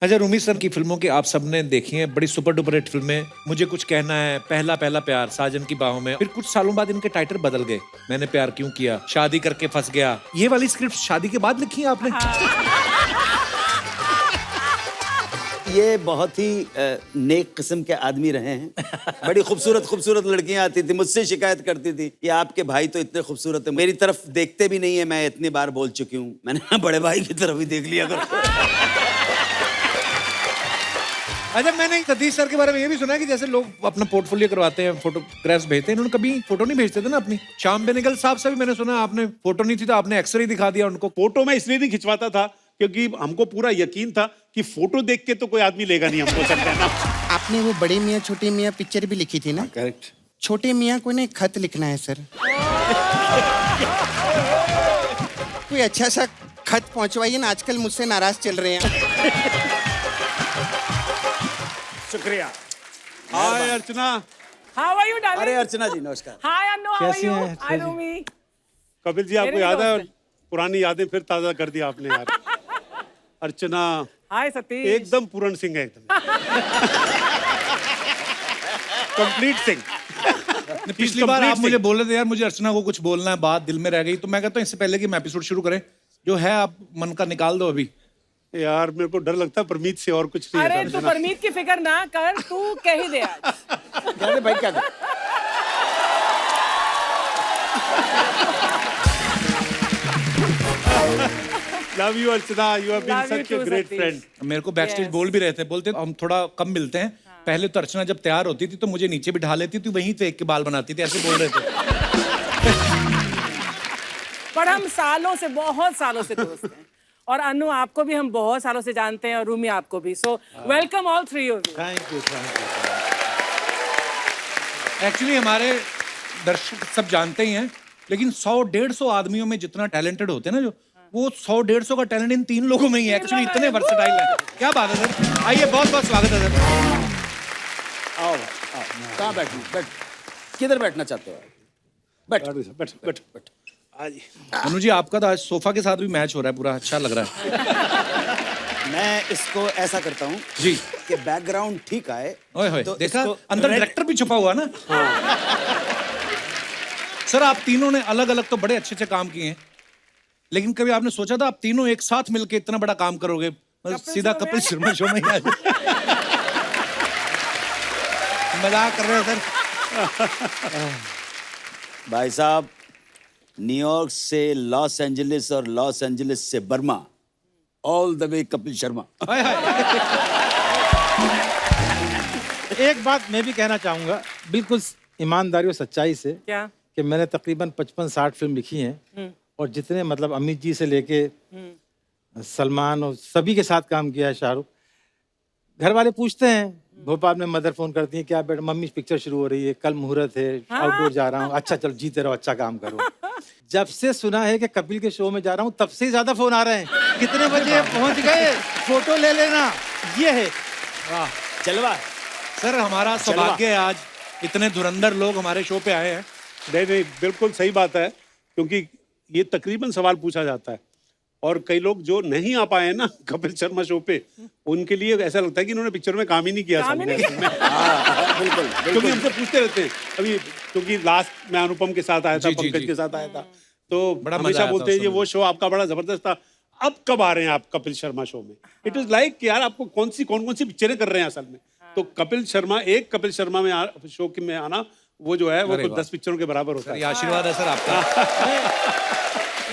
अच्छा, रूमी सर की फिल्मों की आप सबने देखी हैं, बड़ी सुपर डुपर हिट फिल्में। मुझे कुछ कहना है, पहला पहला प्यार, साजन की बाहों में। फिर कुछ सालों बाद इनके टाइटल बदल गए। मैंने प्यार क्यों किया, शादी करके फंस गया। ये वाली स्क्रिप्ट शादी के बाद लिखी है आपने? ये बहुत ही नेक किस्म के आदमी रहे हैं। बड़ी खूबसूरत खूबसूरत लड़कियां आती थी, मुझसे शिकायत करती थी कि आपके भाई तो इतने खूबसूरत है, मेरी तरफ देखते भी नहीं है। मैं इतनी बार बोल चुकी हूँ, मैंने बड़े भाई की तरफ ही देख लिया करो। अच्छा, मैंने सतीश सर के बारे में ये भी सुना है कि जैसे लोग अपना पोर्टफोलियो करवाते हैं, फोटोग्राफ्स भेजते हैं, इन्होंने कभी फोटो नहीं भेजते थे ना अपनी। श्याम बेनेगल साहब से भी मैंने सुना आपने फोटो नहीं थी तो आपने एक्सरे दिखा दिया उनको। फोटो मैं इसलिए नहीं खिंचवाता था क्योंकि हमको पूरा यकीन था कि फोटो देख के तो कोई आदमी लेगा नहीं हमको, सब कहना। आपने वो बड़े मियाँ छोटे मियाँ पिक्चर भी लिखी थी ना? करेक्ट। छोटे मियाँ को ने खत लिखना है सर। कोई अच्छा सा खत पहुंचवाइए ना, आजकल मुझसे नाराज चल रहे हैं। शुक्रिया। हाय अर्चना। How are you, darling? अरे अर्चना जी नमस्कार। Hi, Annu. How are you? Hi, Rumi. Kapil ji, आपको मेरे याद है दोस्त हैं। पुरानी यादें फिर ताजा कर दिया आपने यार। अर्चना Hi, Satish. एकदम पूर्ण सिंह है, एकदम कंप्लीट सिंह। पिछली बार आप मुझे बोल रहे थे यार मुझे अर्चना को कुछ बोलना है, बात दिल में रह गई, तो मैं कहता हूँ इससे पहले कि हम एपिसोड शुरू करें, जो है आप मन का निकाल दो अभी। यार मेरे को डर लगता है परमीत से और कुछ नहीं है अरे तू अर्चना। परमीत की फिक्र ना कर, तू कह ही दे आज। क्या रे भाई, क्या कर? Love you Archana, you have been Love you such a too, great Satish. Friend. मेरे को बैक स्टेज Yes. बोल भी रहे थे, बोलते हम थोड़ा कम मिलते हैं। पहले तो अर्चना जब तैयार होती थी तो मुझे नीचे बिठा लेती थी, वहीं फेंक के बाल बनाती थी, ऐसे बोल रहे थे। पर हम सालों से, बहुत सालों से दोस्त हैं। और अनु, आपको भी हम बहुत सालों से जानते हैं और रूमी आपको भी। So welcome all three of you. Thank you. Actually हमारे दर्शक सब जानते ही हैं, लेकिन 100-150 आदमियों में जितना टैलेंटेड होते हैं ना, जो वो 100-150 का टैलेंट इन 3 लोगों में ही है। एक्चुअली इतने वर्सेटाइल हैं। क्या बात है सर, आइए, बहुत बहुत स्वागत है सर। आओ आओ, कहाँ बैठना? बैठ, किधर बैठना चाहते हो? बैठ बैठ बैठ बैठ। आज अनु जी, आपका तो आज सोफा के साथ भी मैच हो रहा है, पूरा अच्छा लग रहा है। मैं इसको ऐसा करता हूँ जी। कि बैकग्राउंड ठीक आए। ओए होए, तो देखा इसको अंदर red- डायरेक्टर भी छुपा हुआ ना। सर, आप तीनों ने अलग अलग तो बड़े अच्छे अच्छे काम किए हैं, लेकिन कभी आपने सोचा था आप तीनों एक साथ मिलके इतना बड़ा काम करोगे? मतलब सीधा कपिल शर्मा शो में ही आ जाए। मजाक कर रहे हो सर? भाई साहब, न्यूयॉर्क से लॉस एंजलिस और लॉस एंजलिस से Burma, all the way Kapil Sharma. हाय हाय। एक बात मैं भी कहना चाहूंगा बिल्कुल ईमानदारी और सच्चाई से क्या? कि मैंने तकरीबन 55-60 फिल्म लिखी हैं और जितने मतलब अमित जी से लेके सलमान और सभी के साथ काम किया है, शाहरुख। घर वाले पूछते हैं, भोपाल में मदर फोन करती है, क्या बेटा मम्मी पिक्चर शुरू हो रही है, कल मुहूर्त है, आउटडोर जा रहा हूँ। अच्छा चलो जीते रहो, अच्छा काम करो। जब से सुना है कि कपिल के शो में जा रहा हूँ, तब से ही ज्यादा फोन आ रहे हैं। कितने बजे पहुंच गए, फोटो ले लेना, ये है। चलवा। सर, हमारा सौभाग्य है आज इतने धुरंधर लोग हमारे शो पे आए हैं। नहीं नहीं, बिल्कुल सही बात है, क्योंकि ये तकरीबन सवाल पूछा जाता है और कई लोग जो नहीं आ पाए हैं ना कपिल शर्मा शो पे, उनके लिए ऐसा लगता है कि इन्होंने पिक्चर में काम ही नहीं किया। काम ही नहीं बिल्कुल क्योंकि बिल्कुल। हमसे पूछते रहते हैं अभी, क्योंकि लास्ट में अनुपम के साथ आया था, जी, जी, पंकज जी। के साथ आया था, तो बड़ा मजा हमेशा आया था बोलते हैं उस ये समय। वो शो आपका बड़ा जबरदस्त था, अब कब आ रहे हैं आप कपिल शर्मा शो में? इट इज लाइक कि यार आपको कौन कौन सी पिक्चरें कर रहे हैं असल में। तो कपिल शर्मा, एक कपिल शर्मा में शो में आना, वो जो है वो अरे तो वाह। 10 पिक्चरों के बराबर होता ये है। आशीर्वाद है सर आपका।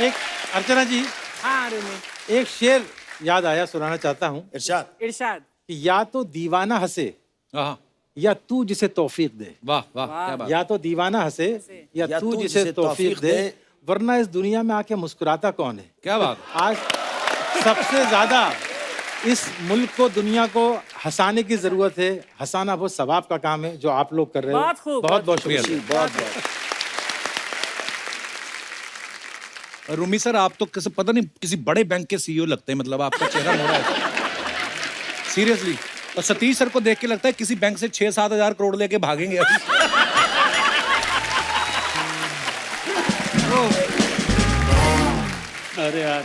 एक अर्चना जी, हाँ रूमी। एक शेर याद आया, सुनाना चाहता हूँ इरशाद। इरशाद। कि या तो दीवाना हंसे हाँ, या तू जिसे तौफीक दे। वाह वाह, क्या बात। या तो दीवाना हंसे या तू जिसे तौफीक दे, वरना इस दुनिया में आके मुस्कुराता कौन है? क्या बात। आज सबसे ज्यादा इस मुल्क को, दुनिया को हंसाने की जरूरत है। हंसाना बहुत सवाब का काम है जो आप लोग कर रहे हो। बहुत खूब, बहुत बहुत शुक्रिया। शुक्रिया। बहुत बहुत। रूमी सर, आप तो किसी पता नहीं किसी बड़े बैंक के सीईओ लगते हैं, मतलब आपका चेहरा मोड़ा है सीरियसली। और सतीश सर को देख के लगता है किसी बैंक से 6-7 हजार करोड़ लेके भागेंगे अभी। अरे यार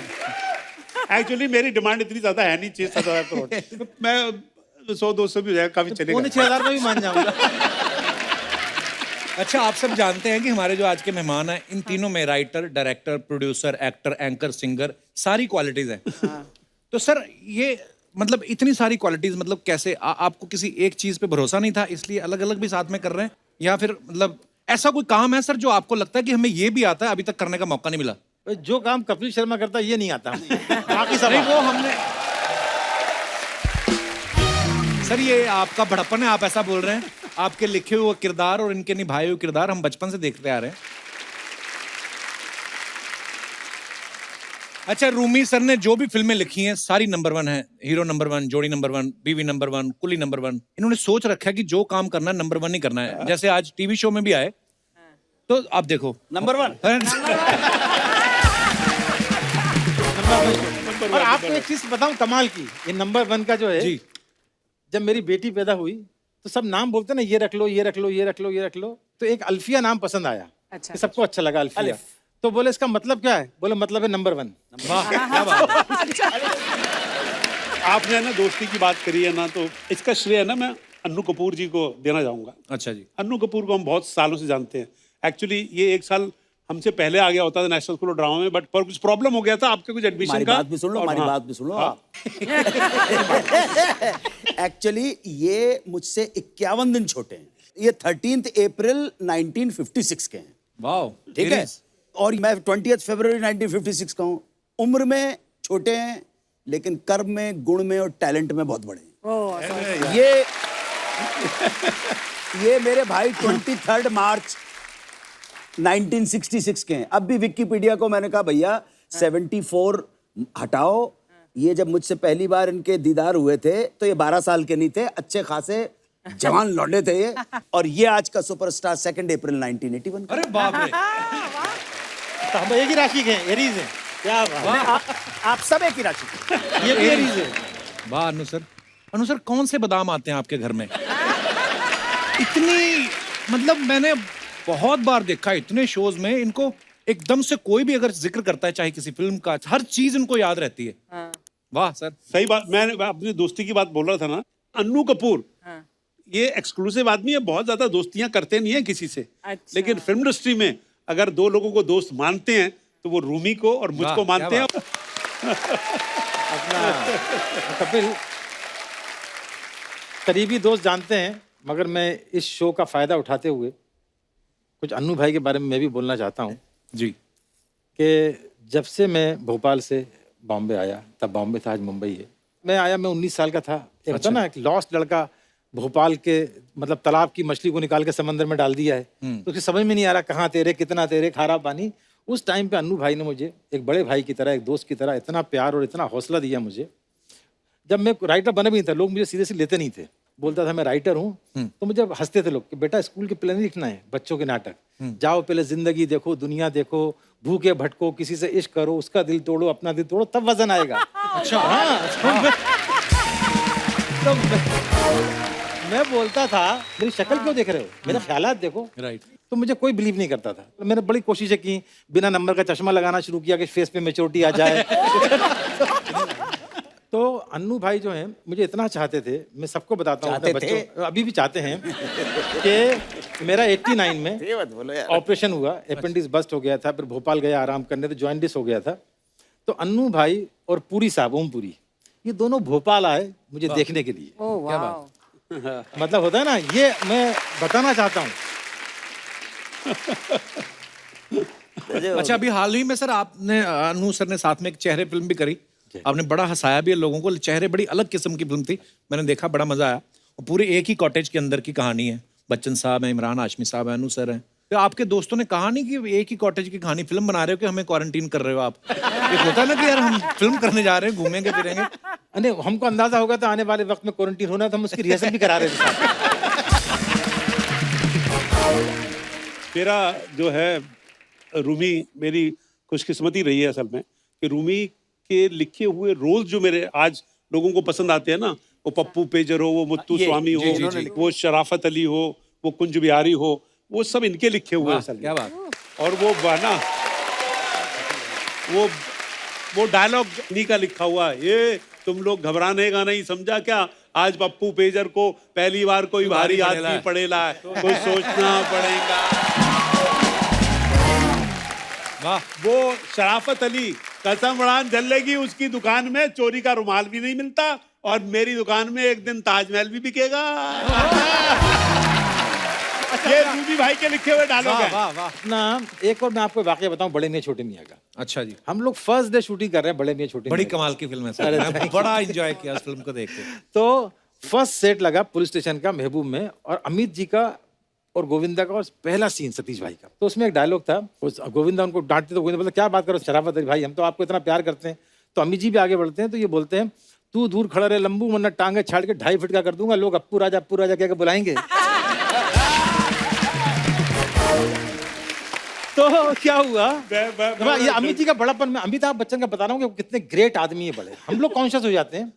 एक्चुअली मेरी डिमांड इतनी ज्यादा है नहीं, 6-7 करोड़। मैं 100-200 भी हो जाएगा, काफी चलेगा। 6,000 में भी मान जाऊंगा। अच्छा, आप सब जानते हैं कि हमारे जो आज के मेहमान हैं, इन तीनों में writer, director, producer, actor, anchor, singer, सारी क्वालिटीज हैं। तो सर ये मतलब इतनी सारी क्वालिटीज, मतलब कैसे आपको किसी एक चीज पे भरोसा नहीं था इसलिए अलग अलग भी साथ में कर रहे हैं, या फिर मतलब ऐसा कोई काम है सर जो आपको लगता है कि हमें ये भी आता है, अभी तक करने का मौका नहीं मिला? जो काम कपिल शर्मा करता है ये नहीं आता। बाकी सब नहीं, वो हमने सर, ये आपका बड़प्पन है, आप ऐसा बोल रहे हैं। आपके लिखे हुए किरदार और इनके निभाए हुए किरदार हम बचपन से देखते आ रहे हैं। अच्छा, रूमी सर ने जो भी फिल्में लिखी हैं सारी नंबर 1 है। हीरो नंबर 1, जोड़ी नंबर 1, बीवी नंबर 1, कुली नंबर 1। इन्होंने सोच रखा है कि जो काम करना है नंबर 1 ही करना है। जैसे आज टीवी शो में भी आए तो आप देखो नंबर 1। और आपको एक चीज बताऊं कमाल की, ये नंबर 1 का जो है जी। जब मेरी बेटी पैदा हुई तो सब नाम बोलते ना, ये रख लो, ये रख लो, ये रख लो, ये रख लो, तो एक अल्फिया नाम पसंद आया। अच्छा। कि सबको अच्छा लगा अल्फिया। तो बोले इसका मतलब क्या है? बोले मतलब है नंबर 1। वाह, क्या बात है। आपने ना दोस्ती की बात करी है ना, तो इसका श्रेय ना मैं अन्नू कपूर जी को देना चाहूंगा। अच्छा जी। अन्नू कपूर को हम बहुत सालों से जानते हैं। एक्चुअली ये 1 साल हमसे पहले आ गया होता था नेशनल स्कूल ऑफ ड्रामा में, बट पर कुछ प्रॉब्लम हो गया था आपके कुछ एडमिशन हमारी का। बात भी सुन लो, और हमारी हाँ, बात भी सुन लो हाँ। आप। एक्चुअली ये मुझसे 51 दिन छोटे हैं। ये 13 अप्रैल 1956 के हैं। वाह, ठीक है। और मैं 20 फरवरी 1956 का हूँ। उम्र में छोटे हैं लेकिन कर्म में, गुण में और टैलेंट में बहुत बड़े हैं। ओह, sorry। ये मेरे भाई 23 मार्च 1966 के हैं। अब भी विकिपीडिया को मैंने कहा भैया 74 हटाओ। ये जब मुझसे पहली बार इनके दीदार हुए थे तो ये 12 साल के नहीं थे, अच्छे खासे जवान लौंडे थे ये। और ये आज का सुपरस्टार 2 अप्रैल 1981 का। अरे बाप रे, तो हम एक ही राशि के हैं, एरीज हैं। क्या बात है। आप सब एक ही राशि के। ये भी एरीज है। वाह अनु सर। अनु सर, कौन से बादाम आते हैं आपके घर में? इतनी, मतलब मैंने बहुत बार देखा इतने शोज में इनको, एकदम से कोई भी अगर जिक्र करता है चाहे किसी फिल्म का, हर चीज इनको याद रहती है। हाँ। वाह सर। सही बात। मैं अपनी दोस्ती की बात बोल रहा था ना, अन्नू कपूर हाँ। ये एक्सक्लूसिव आदमी है, बहुत ज्यादा दोस्तियां करते नहीं है किसी से। अच्छा। लेकिन फिल्म इंडस्ट्री में अगर 2 लोगों को दोस्त मानते हैं तो वो रूमी को और मुझको वाह, मानते क्या हैं। अपना कपिल करीबी दोस्त जानते हैं, मगर मैं इस शो का फायदा उठाते हुए कुछ अन्नू भाई के बारे में मैं भी बोलना चाहता हूँ जी। कि जब से मैं भोपाल से बॉम्बे आया, तब बॉम्बे था, आज मुंबई है। मैं आया, मैं 19 साल का था। एक होता ना, एक लॉस्ट लड़का भोपाल के मतलब तालाब की मछली को निकाल के समंदर में डाल दिया है, तो उसकी समझ में नहीं आ रहा कहाँ तेरे, कितना तेरे, खारा पानी। उस टाइम पे अन्नू भाई ने मुझे एक बड़े भाई की तरह, एक दोस्त की तरह इतना प्यार और इतना हौसला दिया मुझे। जब मैं राइटर बना भी नहीं था, लोग मुझे सीरियसली लेते नहीं थे। बोलता था मैं राइटर हूँ, तो मुझे हंसते थे लोग कि बेटा स्कूल के प्ले नहीं लिखना है, बच्चों के नाटक। जाओ पहले जिंदगी देखो, दुनिया देखो, भूखे भटको, किसी से इश्क करो, उसका दिल तोड़ो, अपना दिल तोड़ो, तब वजन आएगा। अच्छा। हाँ। तो मैं बोलता था मेरी शक्ल क्यों देख रहे हो, मेरे ख्यालात देखो। राइट। तो मुझे कोई बिलीव नहीं करता था। मैंने बड़ी कोशिशें की, बिना नंबर का चश्मा लगाना शुरू किया कि फेस पे मैच्योरिटी आ जाए। तो अन्नू भाई जो हैं मुझे इतना चाहते थे, मैं सबको बताता हूँ अपने बच्चों, अभी भी चाहते हैं कि मेरा 89 में ऑपरेशन हुआ, अपेंडिक्स बस्ट हो गया था, फिर भोपाल गया आराम करने, तो जॉइंटिस हो गया था। तो अन्नू भाई और पुरी साहब, ओम पुरी, ये दोनों भोपाल आए मुझे देखने के लिए। ओह, वाह। मतलब होता है ना, ये मैं बताना चाहता हूँ। अच्छा, अभी हाल ही में सर आपने, अनु सर ने साथ में एक चेहरे फिल्म भी करी, आपने बड़ा हंसाया भी है लोगों को। चेहरे बड़ी अलग किस्म की फिल्म थी, मैंने देखा, बड़ा मजा आया। और पूरे एक ही कॉटेज के अंदर की कहानी है। बच्चन साहब हैं, इमरान हाशमी साहब हैं, अनु सर हैं। तो आपके दोस्तों ने कहा नहीं कि एक ही कॉटेज की कहानी फिल्म बना रहे हो कि हमें क्वारंटीन कर रहे हो आप? एक होता है ना कि यार हम फिल्म करने जा रहे हैं, घूमेंगे फिरेंगे। नहीं, हमको अंदाजा होगा तो आने वाले वक्त में क्वारंटीन होना, तो हम उसकी रिहर्सल भी करा रहे थे। मेरा जो है रूमी, मेरी खुशकिस्मती रही है असल में कि रूमी के लिखे हुए रोल जो मेरे आज लोगों को पसंद आते हैं ना, वो पप्पू पेजर हो, वो मुत्तू स्वामी हो, वो शराफत अली हो, वो कुंज बिहारी हो, वो सब इनके लिखे हुए हैं असल में। क्या बात। और वो बना, वो वो डायलॉग नी का लिखा हुआ है, ये तुम लोग घबराने का नहीं, समझा क्या? आज पप्पू पेजर को पहली बार कोई भारी आदमी पड़ेला है, कुछ सोचना पड़ेगा। वाह। वो शराफत अली कसम उड़ान जलेगी, उसकी दुकान में चोरी का रुमाल भी नहीं मिलता और मेरी दुकान में एक दिन ताजमहल भी बिकेगा। ये रूबी भाई के लिखे हुए डायलॉग वाह है। वाह वाह। अपना एक और मैं आपको वाकया बताऊं बड़े मियां छोटे मियां का। अच्छा जी, हम लोग फर्स्ट डे शूटिंग कर रहे हैं बड़े मियां छोटे बड़ी मियां का। कमाल की फिल्म है सर, मैं बड़ा एंजॉय किया इस फिल्म को देख के। तो फर्स्ट सेट लगा पुलिस स्टेशन का महबूब में, और अमित जी का और गोविंदा का और पहला सीन सतीश भाई का। तो उसमें एक डायलॉग था, गोविंदा उनको डांटते तो गोविंदा बोलते क्या बात करो शराफत अली भाई, हम तो आपको इतना प्यार करते हैं। तो अमित जी भी आगे बढ़ते हैं तो ये बोलते हैं, तू दूर खड़ा रहे लंबू, वरना टांगे छाड़ के 2.5 फीट का कर दूंगा, लोग अप्पू राजा कह के बुलाएंगे। तो क्या हुआ, ये अमित जी का बड़ापन, मैं अमिताभ बच्चन का बता रहा हूँ कि वो कितने ग्रेट आदमी है बड़े, हम लोग कॉन्शियस हो जाते हैं।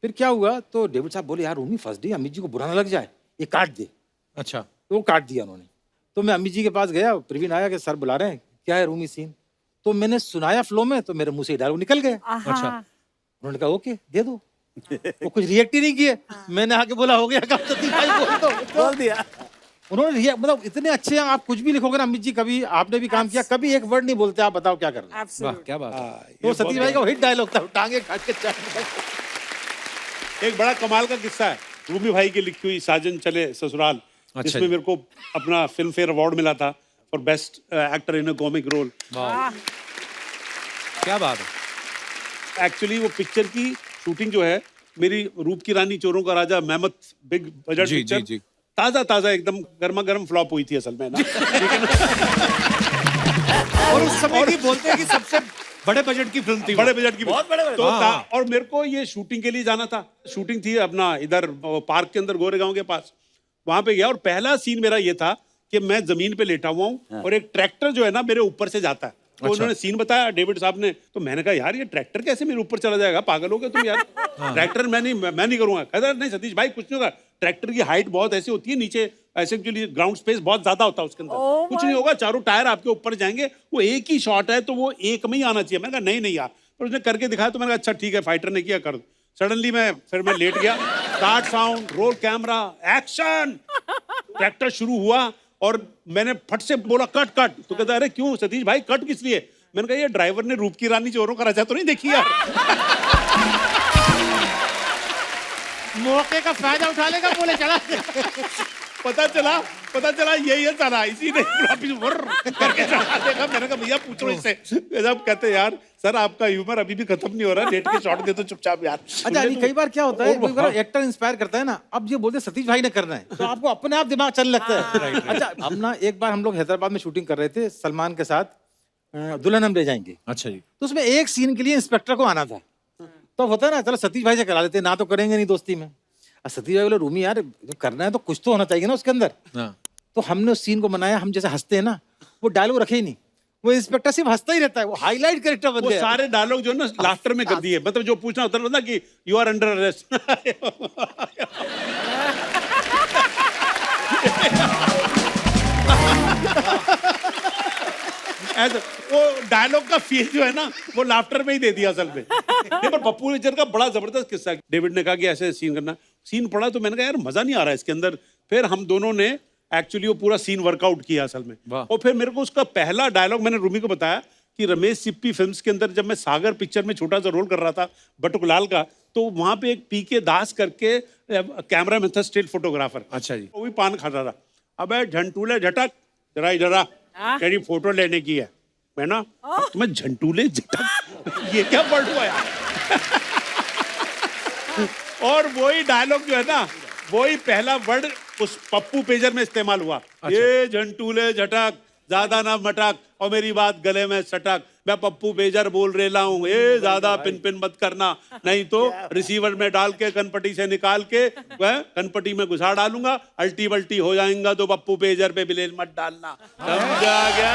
फिर क्या हुआ, तो डेविड साहब बोले यार रूमी फर्स्ट डे अमित जी को बुरा ना लग जाए, ये काट दे। अच्छा, तो वो काट दिया उन्होंने। तो मैं अमित जी के पास गया, प्रवीण आया कि सर बुला रहे हैं, क्या है रूमी सीन? तो मैंने सुनाया फ्लो में, तो मेरे मुंह से डायलॉग निकल गया। अच्छा। उन्होंने कहा ओके दे दो। वो कुछ रिएक्ट ही नहीं किए। मैंने आके बोला हो गया काम, सतीश भाई बोल दो। बोल दिया। उन्होंने मतलब इतने अच्छे हैं, आप कुछ भी लिखोगे ना अमित जी, कभी आपने भी काम किया, कभी एक वर्ड नहीं बोलते, आप बताओ क्या करना। वाह क्या बात है। तो सतीश भाई का हिट डायलॉग था, टांगे काट के चाट। एक बड़ा कमाल का किस्सा है, रूमी भाई की लिखी हुई साजन चले ससुराल, अच्छा जिसमें जी। मेरे को अपना फिल्म फेयर अवार्ड मिला था for best actor in a comic role. क्या बात है। एक्चुअली वो पिक्चर की शूटिंग जो है, मेरी रूप की रानी चोरों का राजा मेहमत बिग बजट जी, पिक्चर, जी, जी। ताजा एकदम गर्मा गर्म फ्लॉप हुई थी असल में ना। और उस समय भी बोलते हैं कि सबसे बड़े बजट की फिल्म थी वो। बड़े बजट की बहुत बड़े बजट। तो हाँ। और मेरे को ये शूटिंग के लिए जाना था, शूटिंग थी अपना इधर पार्क के अंदर गोरेगांव के पास, वहां पे गया और पहला सीन मेरा ये था कि मैं जमीन पे लेटा हुआ हूँ और एक ट्रैक्टर जो है ना मेरे ऊपर से जाता है। तो उन्होंने सीन बताया डेविड साहब ने, तो मैंने कहा यार ये ट्रैक्टर कैसे मेरे ऊपर चला जाएगा, पागल हो गए तुम यार। ट्रैक्टर मैं नहीं करूंगा। कहता नहीं सतीश भाई कुछ नहीं होगा, ट्रैक्टर की हाइट बहुत ऐसी होती है, नीचे ऐसे एक्चुअली ग्राउंड स्पेस बहुत ज्यादा होता है उसके अंदर, कुछ नहीं होगा, चारों टायर आपके ऊपर जाएंगे, वो एक ही शॉट है तो वो एक में ही आना चाहिए। मैंने कहा नहीं यार, पर उसने करके दिखाया तो मैंने कहा अच्छा ठीक है, फाइटर ने किया, कर दो। सडनली मैं लेट गया, start sound, roll camera, action, tractor शुरू हुआ और मैंने फट से बोला कट। तो कहता अरे क्यों सतीश भाई कट किस लिए? मैंने कहा ये ड्राइवर ने रूप की रानी चोरों का राजा तो नहीं देखी यार। मौके का फायदा उठा लेगा, बोले चला। पता चला यही है सारा, इसी ने करके चढ़ा देखा। मैंने कहा भैया पूछो इससे। जब कहते यार सर आपका ह्यूमर अभी भी खत्म नहीं हो रहा, लेट के शॉट दे दो चुपचाप यार। अच्छा अली, कई बार क्या होता है, कोई बार एक्टर इंस्पायर करता है ना, अब ये बोलते सतीश भाई ने करना है, तो आपको अपने आप दिमाग चलने लगता है। अच्छा अब ना एक बार हम लोग हैदराबाद में शूटिंग कर रहे थे सलमान के साथ, दुल्हन हम ले जाएंगे। अच्छा जी। तो उसमें एक सीन के लिए इंस्पेक्टर को आना था, तो होता है ना चलो सतीश भाई से करा लेते, ना तो करेंगे नहीं दोस्ती में। सतीश भाई बोले रूमी यार जो करना है तो कुछ तो होना चाहिए ना उसके अंदर। हाँ। तो हमने उस सीन को बनाया, हम जैसे हंसते हैं ना, वो डायलॉग रखे ही नहीं, वो इंस्पेक्टर सिर्फ हंसता ही रहता है, वो हाईलाइट कैरेक्टर बन वो गया। सारे डायलॉग जो है ना लाफ्टर में कर दिए, मतलब जो पूछना होता है कि यू आर अंडर अरेस्ट। ऐसा वो डायलॉग का फील जो है ना वो लाफ्टर में ही दे दिया असल में। नहीं पर पप्पू नेचर का बड़ा जबरदस्त किस्सा है। डेविड ने कहा कि ऐसे सीन करना, सीन पड़ा तो मैंने कहा यार मजा नहीं आ रहा है इसके अंदर। फिर हम दोनों ने एक्चुअली वो पूरा सीन वर्कआउट किया असल में। और फिर मेरे को उसका पहला डायलॉग मैंने रूमी को बताया कि रमेश सिप्पी फिल्म्स के अंदर जब मैं सागर पिक्चर में छोटा सा रोल कर रहा था बटुकलाल का, तो वहां पे एक पीके दास करके कैमरा मैन था, स्टिल फोटोग्राफर। अच्छा जी। वो भी पान खा रहा था। अबे झंटूले झटक जरा इधर आ, तेरी फोटो लेने की है। मैं ना तुम्हें झंटूले झटक ये क्या वर्ड हुआ यार। और वही डायलॉग जो है ना वही पहला वर्ड उस पप्पू पेजर में इस्तेमाल हुआ। ये झंटूले झटक ज्यादा ना मटक और मेरी बात गले में सटक, मैं पप्पू पेजर बोल रेला हूँ, ये ज्यादा पिन पिन मत करना, नहीं तो रिसीवर में डाल के कनपटी से निकाल के वह कनपटी में घुसा डालूंगा, अल्टी बल्टी हो जाएगा तो पप्पू पेजर पे ब्लेड मत डालना, समझा गया।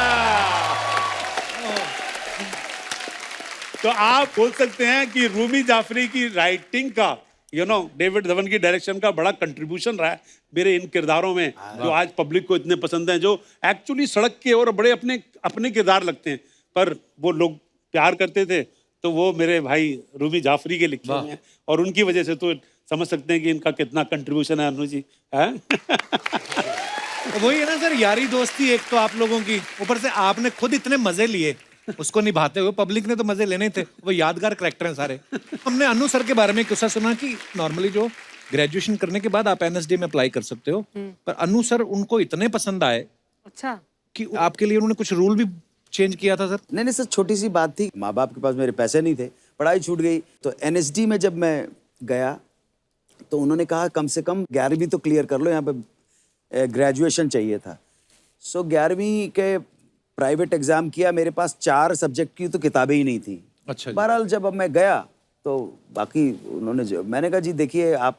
तो आप बोल सकते हैं कि रूमी जाफरी की राइटिंग का डेविड धवन की डायरेक्शन का बड़ा कंट्रीब्यूशन रहा है मेरे इन किरदारों में, जो आज पब्लिक को इतने पसंद हैं, जो एक्चुअली सड़क के और बड़े अपने अपने किरदार लगते हैं, पर वो लोग प्यार करते थे तो वो मेरे भाई रूमी जाफरी के लिखे हुए हैं और उनकी वजह से तो समझ सकते हैं कि इनका कितना कंट्रीब्यूशन है अनु जी हैं? तो वही है ना सर, यारी दोस्ती एक तो आप लोगों की, ऊपर से आपने खुद इतने मजे लिए उसको निभाते हुए, पब्लिक ने तो मजे लेने थे, वो यादगार कैरेक्टर हैं सारे। हमने अनु सर के बारे में किस्सा सुना कि नॉर्मली जो ग्रेजुएशन करने के बाद आप एनएसडी में अप्लाई कर सकते हो, पर अनु सर उनको इतने पसंद आए अच्छा कि आपके लिए उन्होंने कुछ रूल भी चेंज किया था सर। नहीं सर, छोटी सी बात थी, माँ बाप के पास मेरे पैसे नहीं थे, पढ़ाई छूट गई, तो एनएसडी में जब मैं गया तो उन्होंने कहा कम से कम 11वीं तो क्लियर कर लो, यहाँ पे ग्रेजुएशन चाहिए था। सो 11वीं के प्राइवेट एग्जाम किया, मेरे पास 4 सब्जेक्ट की तो किताबें ही नहीं थी। अच्छा जी। बहरहाल जब अब मैं गया तो बाकी उन्होंने मैंने कहा जी देखिए, आप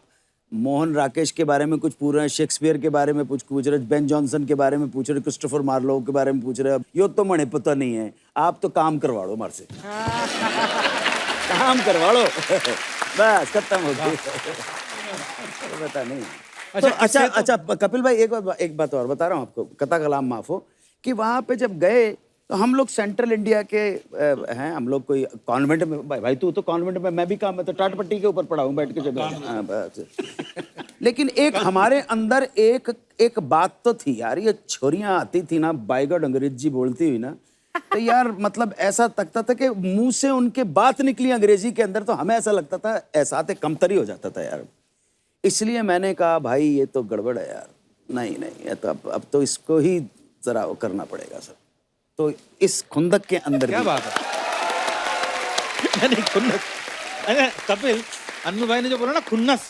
मोहन राकेश के बारे में कुछ पूछ रहे हैं, शेक्सपियर के बारे में कुछ पूछ रहे, बेन जॉनसन के बारे में पूछ रहे, क्रिस्टोफर मार्लो के बारे में पूछ रहे, अब यो तो मने पता नहीं है, आप तो काम करवा लो हमारे से। काम करवा लो बस खत्म हो गई। तो पता नहीं। तो अच्छा कपिल भाई, एक बात और बता रहा हूँ आपको, कथा कलाम माफ हो, कि वहाँ पे जब गए तो हम लोग सेंट्रल इंडिया के हैं, हम लोग कोई कॉन्वेंट में, भाई तू तो कॉन्वेंट में, मैं भी काम में तो टाटपट्टी के ऊपर पढ़ा हूँ बैठ के जगह। लेकिन एक हमारे अंदर एक बात तो थी यार, ये छोरियां आती थी ना बायगड अंग्रेजी बोलती हुई ना, तो यार मतलब ऐसा लगता था कि मुंह से उनके बात निकली अंग्रेजी के अंदर, तो हमें ऐसा लगता था एहसास कमतरी हो जाता था यार। इसलिए मैंने कहा भाई ये तो गड़बड़ है यार, नहीं ये तो अब तो इसको ही जरा वो करना पड़ेगा सर। तो इस खुंदक के अंदर क्या भी- बात है। नहीं खुन्नस, अरे कपिल, अन्नू भाई ने जो बोला ना खुन्नस,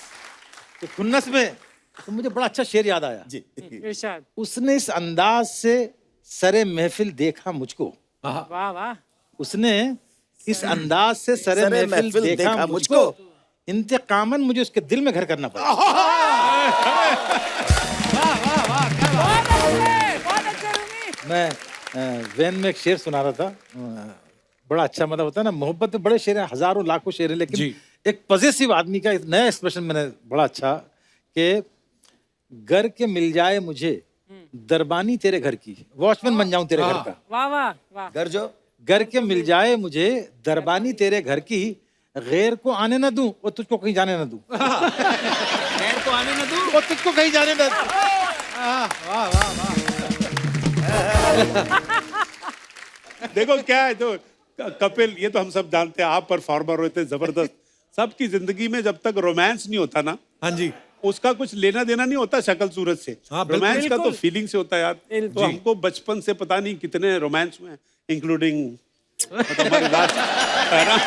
तो खुन्नस में तो मुझे बड़ा अच्छा शेर याद आया जी। इरशाद। उसने इस अंदाज से सरे महफिल देखा मुझको, वाह वाह उसने इस अंदाज से सरे सरे महफिल महफिल देखा देखा मुझको, मुझको। इंतकामन मुझे उसके दिल में घर करना पड़ा। बहुत अच्छे रूमी। मैं वैन में एक शेर सुना रहा था, बड़ा अच्छा मतलब होता है ना, मोहब्बत में बड़े शेर हैं, हजारों लाखों शेर हैं, लेकिन जी। एक पॉजिटिव आदमी का एक नया एक्सप्रेशन मैंने बड़ा अच्छा, कि घर के मिल जाए मुझे दरबानी तेरे घर की, वॉचमैन बन जाऊं तेरे घर का। वाह वाह वाह। घर जो घर के मिल जाए मुझे दरबानी तेरे घर की, गैर को आने ना दूं और तुझको कहीं जाने ना दूं। खैर को आने ना दूं। और तुझको कहीं जाने ना दूं। देखो क्या है, तो कपिल ये तो हम सब जानते हैं, आप परफॉर्मर होते जबरदस्त, सबकी जिंदगी में जब तक रोमांस नहीं होता ना, हाँ जी। उसका कुछ लेना देना नहीं होता शक्ल सूरत से। हाँ, बिल्कुल, रोमांस का तो बिल्कुल। फीलिंग से होता है यार। तो हमको बचपन से पता नहीं कितने रोमांस हुए हैं, इंक्लूडिंग हमारे लास्ट, है ना?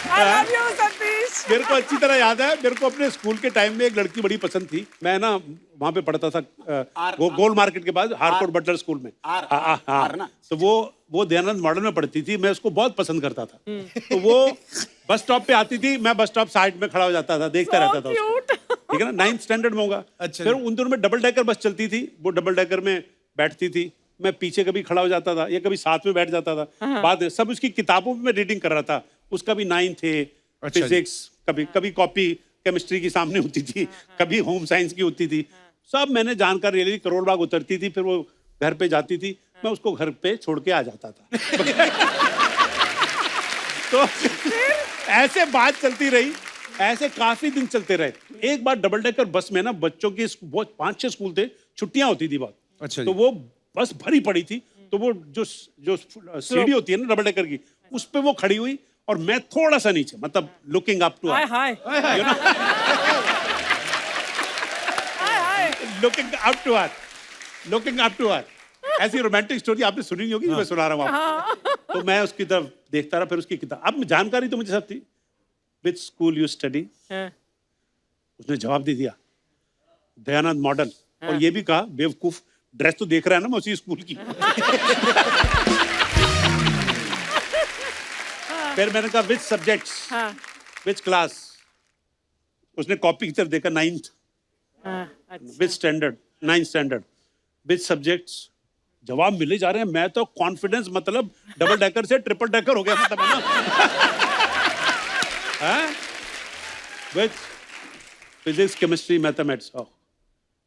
I love you, Satish. मेरे को अच्छी तरह याद है, मेरे को अपने स्कूल के टाइम में एक लड़की बड़ी पसंद थी। मैं ना वहाँ पे पढ़ता था गोल मार्केट के बाद हारकोट बटलर स्कूल में। हाँ, तो वो दयानंद मॉडल में पढ़ती थी, मैं उसको बहुत पसंद करता था। तो वो बस स्टॉप पे आती थी, मैं बस स्टॉप साइड में खड़ा हो जाता था, देखता रहता था उसको। ठीक है ना, 9th स्टैंडर्ड में होगा। अच्छा फिर उन दिनों में डबल डेकर बस चलती थी, वो डबल डेकर में बैठती थी, मैं पीछे कभी खड़ा हो जाता था या कभी साथ में बैठ जाता था। बाद में सब उसकी किताबों में मैं रीडिंग कर रहा था, उसका भी 9 थे, अच्छा जी। फिजिक्स, कभी कॉपी केमिस्ट्री की सामने होती थी, कभी होम साइंस की होती थी, सब मैंने जानकारी ले ली। करोल बाग उतरती थी, फिर वो घर पे जाती थी, मैं उसको घर पे छोड़ के आ जाता था। तो ऐसे बात चलती रही, ऐसे काफी दिन चलते रहे। एक बार डबल डेकर बस में ना, बच्चों के 5-6 स्कूल थे, छुट्टियां होती थी बहुत। अच्छा जी। तो वो बस भरी पड़ी थी, तो वो जो सीढ़ी होती है ना डबल डेकर की, उस पे वो खड़ी हुई और मैं थोड़ा सा नीचे, मतलब looking up to hi hi looking up to her. ऐसी रोमांटिक स्टोरी आपने सुनी नहीं होगी, मैं सुना रहा हूँ आपको। तो मैं उसकी तरफ देखता रहा, फिर उसकी किताब, अब जानकारी तो मुझे सब थी। विच स्कूल यू स्टडी, उसने जवाब दे दिया दयानंद मॉडल, और ये भी कहा बेवकूफ, ड्रेस तो देख रहा है ना मैं उसी स्कूल की। फिर मैंने कहा विच सब्जेक्ट्स, विच क्लास, उसने कॉपी की तरफ देखा 9th, विच स्टैंडर्ड, 9th स्टैंडर्ड, विच सब्जेक्ट्स, जवाब मिले जा रहे हैं। मैं तो कॉन्फिडेंस, मतलब डबल डेकर से ट्रिपल डेकर हो गया, मतलब है ना। विच फिजिक्स, केमिस्ट्री, मैथमेटिक्स।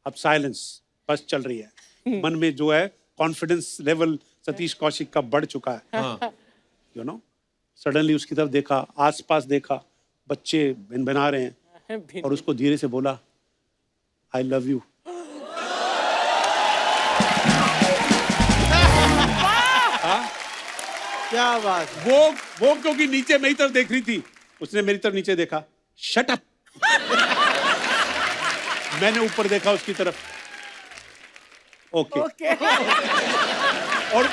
अब साइलेंस, बस चल रही है। मन में जो है कॉन्फिडेंस लेवल सतीश कौशिक का बढ़ चुका है। यू नो सडनली उसकी तरफ देखा, आसपास देखा, बच्चे भिनभिना रहे हैं और उसको धीरे से बोला आई लव यू। क्या बात। वो क्योंकि नीचे मेरी तरफ देख रही थी, उसने मेरी तरफ नीचे देखा, शट अप। मैंने ऊपर देखा उसकी तरफ, ओके और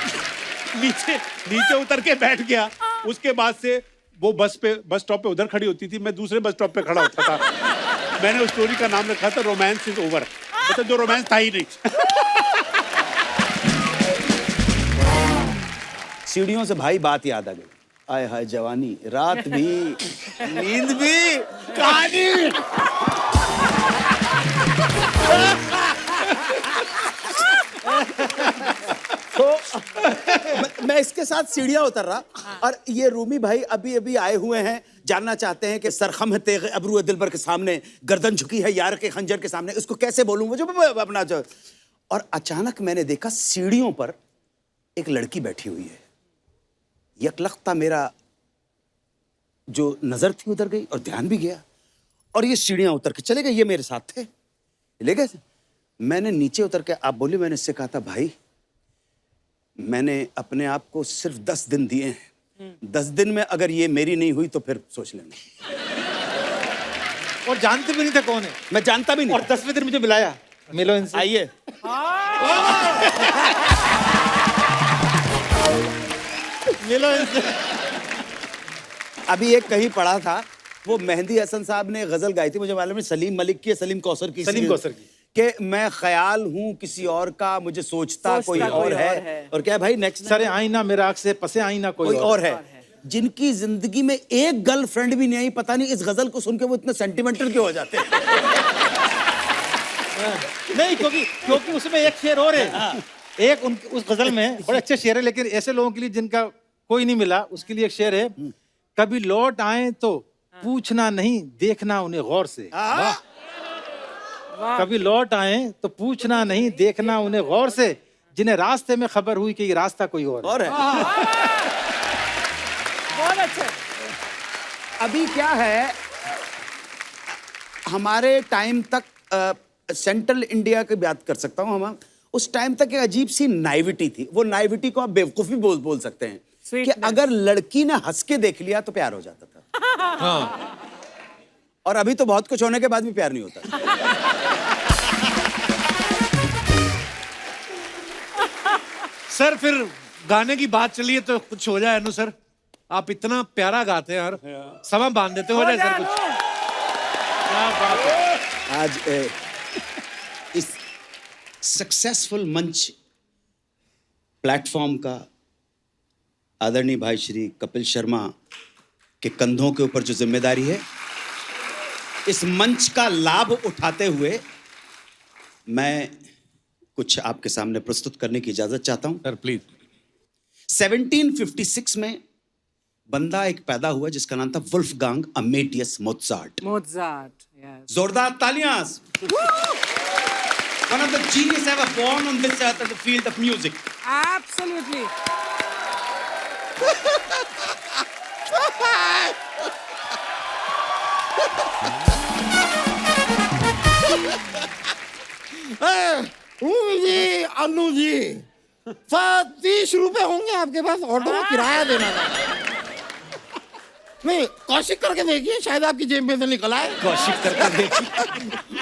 नीचे उतर के बैठ गया। उसके बाद से वो बस स्टॉप पे उधर खड़ी होती थी, मैं दूसरे बस स्टॉप पे खड़ा होता था। मैंने उस स्टोरी का नाम रखा था रोमांस इज ओवर, मतलब जो रोमांस था ही नहीं। सीढ़ियों से भाई बात याद आ गई। आय हाय जवानी, रात भी, नींद भी, कहानी। तो मैं इसके साथ सीढ़ियां उतर रहा और ये रूमी भाई अभी अभी आए हुए हैं, जानना चाहते हैं कि सरखम है तेग अबरू दिलबर के सामने, गर्दन झुकी है यार के खंजर के सामने, इसको कैसे बोलूं मुझे अपना जो। और अचानक मैंने देखा सीढ़ियों पर एक लड़की बैठी हुई है। यकलख्ता मेरा जो नजर थी उधर गई और ध्यान भी गया और ये सीढ़ियां उतर के चले गए। ये मेरे साथ थे, ले गए। मैंने नीचे उतर के, आप बोली, मैंने इससे कहा था भाई मैंने अपने आप को सिर्फ 10 दिन दिए हैं, 10 दिन में अगर ये मेरी नहीं हुई तो फिर सोच लेना। और जानते भी नहीं थे कौन है। मैं जानता भी नहीं। और 10वें दिन मुझे बुलाया, मिलो इनसे। आइए। मिलो इनसे। अभी एक कहीं पढ़ा था, वो मेहंदी हसन साहब ने गजल गाई थी, मुझे मालूम है सलीम मलिक की, सलीम कौसर की, सलीम कौसर की, कि मैं ख्याल हूँ किसी और का, मुझे सोचता कोई और है। और क्या भाई नेक्स्ट, सरे आईना मेरा आँख से पसे आईना कोई और है। जिनकी जिंदगी में एक गर्लफ्रेंड भी नहीं आई, पता नहीं इस गजल को सुन के वो इतने सेंटिमेंटल क्यों हो जाते हैं। नहीं, क्योंकि उसमें एक शेर और है। एक उस गजल में बड़े अच्छे शेर है, लेकिन ऐसे लोगों के लिए जिनका कोई नहीं मिला, उसके लिए एक शेर है, कभी लौट आए तो पूछना नहीं देखना उन्हें गौर से। कभी लौट आए तो पूछना नहीं देखना उन्हें गौर से, जिन्हें रास्ते में खबर हुई कि ये रास्ता कोई और है। बहुत अच्छे। अभी क्या है, हमारे टाइम तक सेंट्रल इंडिया की बात कर सकता हूँ, हम उस टाइम तक एक अजीब सी नाइविटी थी। वो नाइविटी को आप बेवकूफी बोल सकते हैं कि अगर लड़की ने हंस के देख लिया तो प्यार हो जाता था। हाँ। और अभी तो बहुत कुछ होने के बाद भी प्यार नहीं होता। सर फिर गाने की बात चली है तो कुछ हो जाए। अनु सर आप इतना प्यारा गाते हैं यार, समा बांध देते हो जाए सर कुछ। क्या बात है। आज इस सक्सेसफुल मंच प्लेटफॉर्म का आदरणीय भाई श्री कपिल शर्मा के कंधों के ऊपर जो जिम्मेदारी है, इस मंच का लाभ उठाते हुए मैं कुछ आपके सामने प्रस्तुत करने की इजाजत चाहता हूं। Sir please. 1756 में बंदा एक पैदा हुआ जिसका नाम था वुल्फगांग अमेडियस मोत्सार्ट। yes. जोरदार तालियां। One of the genius ever born on this earth in the field of music. Absolutely. जी, अनु जी, 30 रुपए होंगे आपके पास, ऑटो का किराया देना था। नहीं, कौशिक करके देखिए, शायद आपकी जेब में से निकल आए। कौशिक करके देखिए।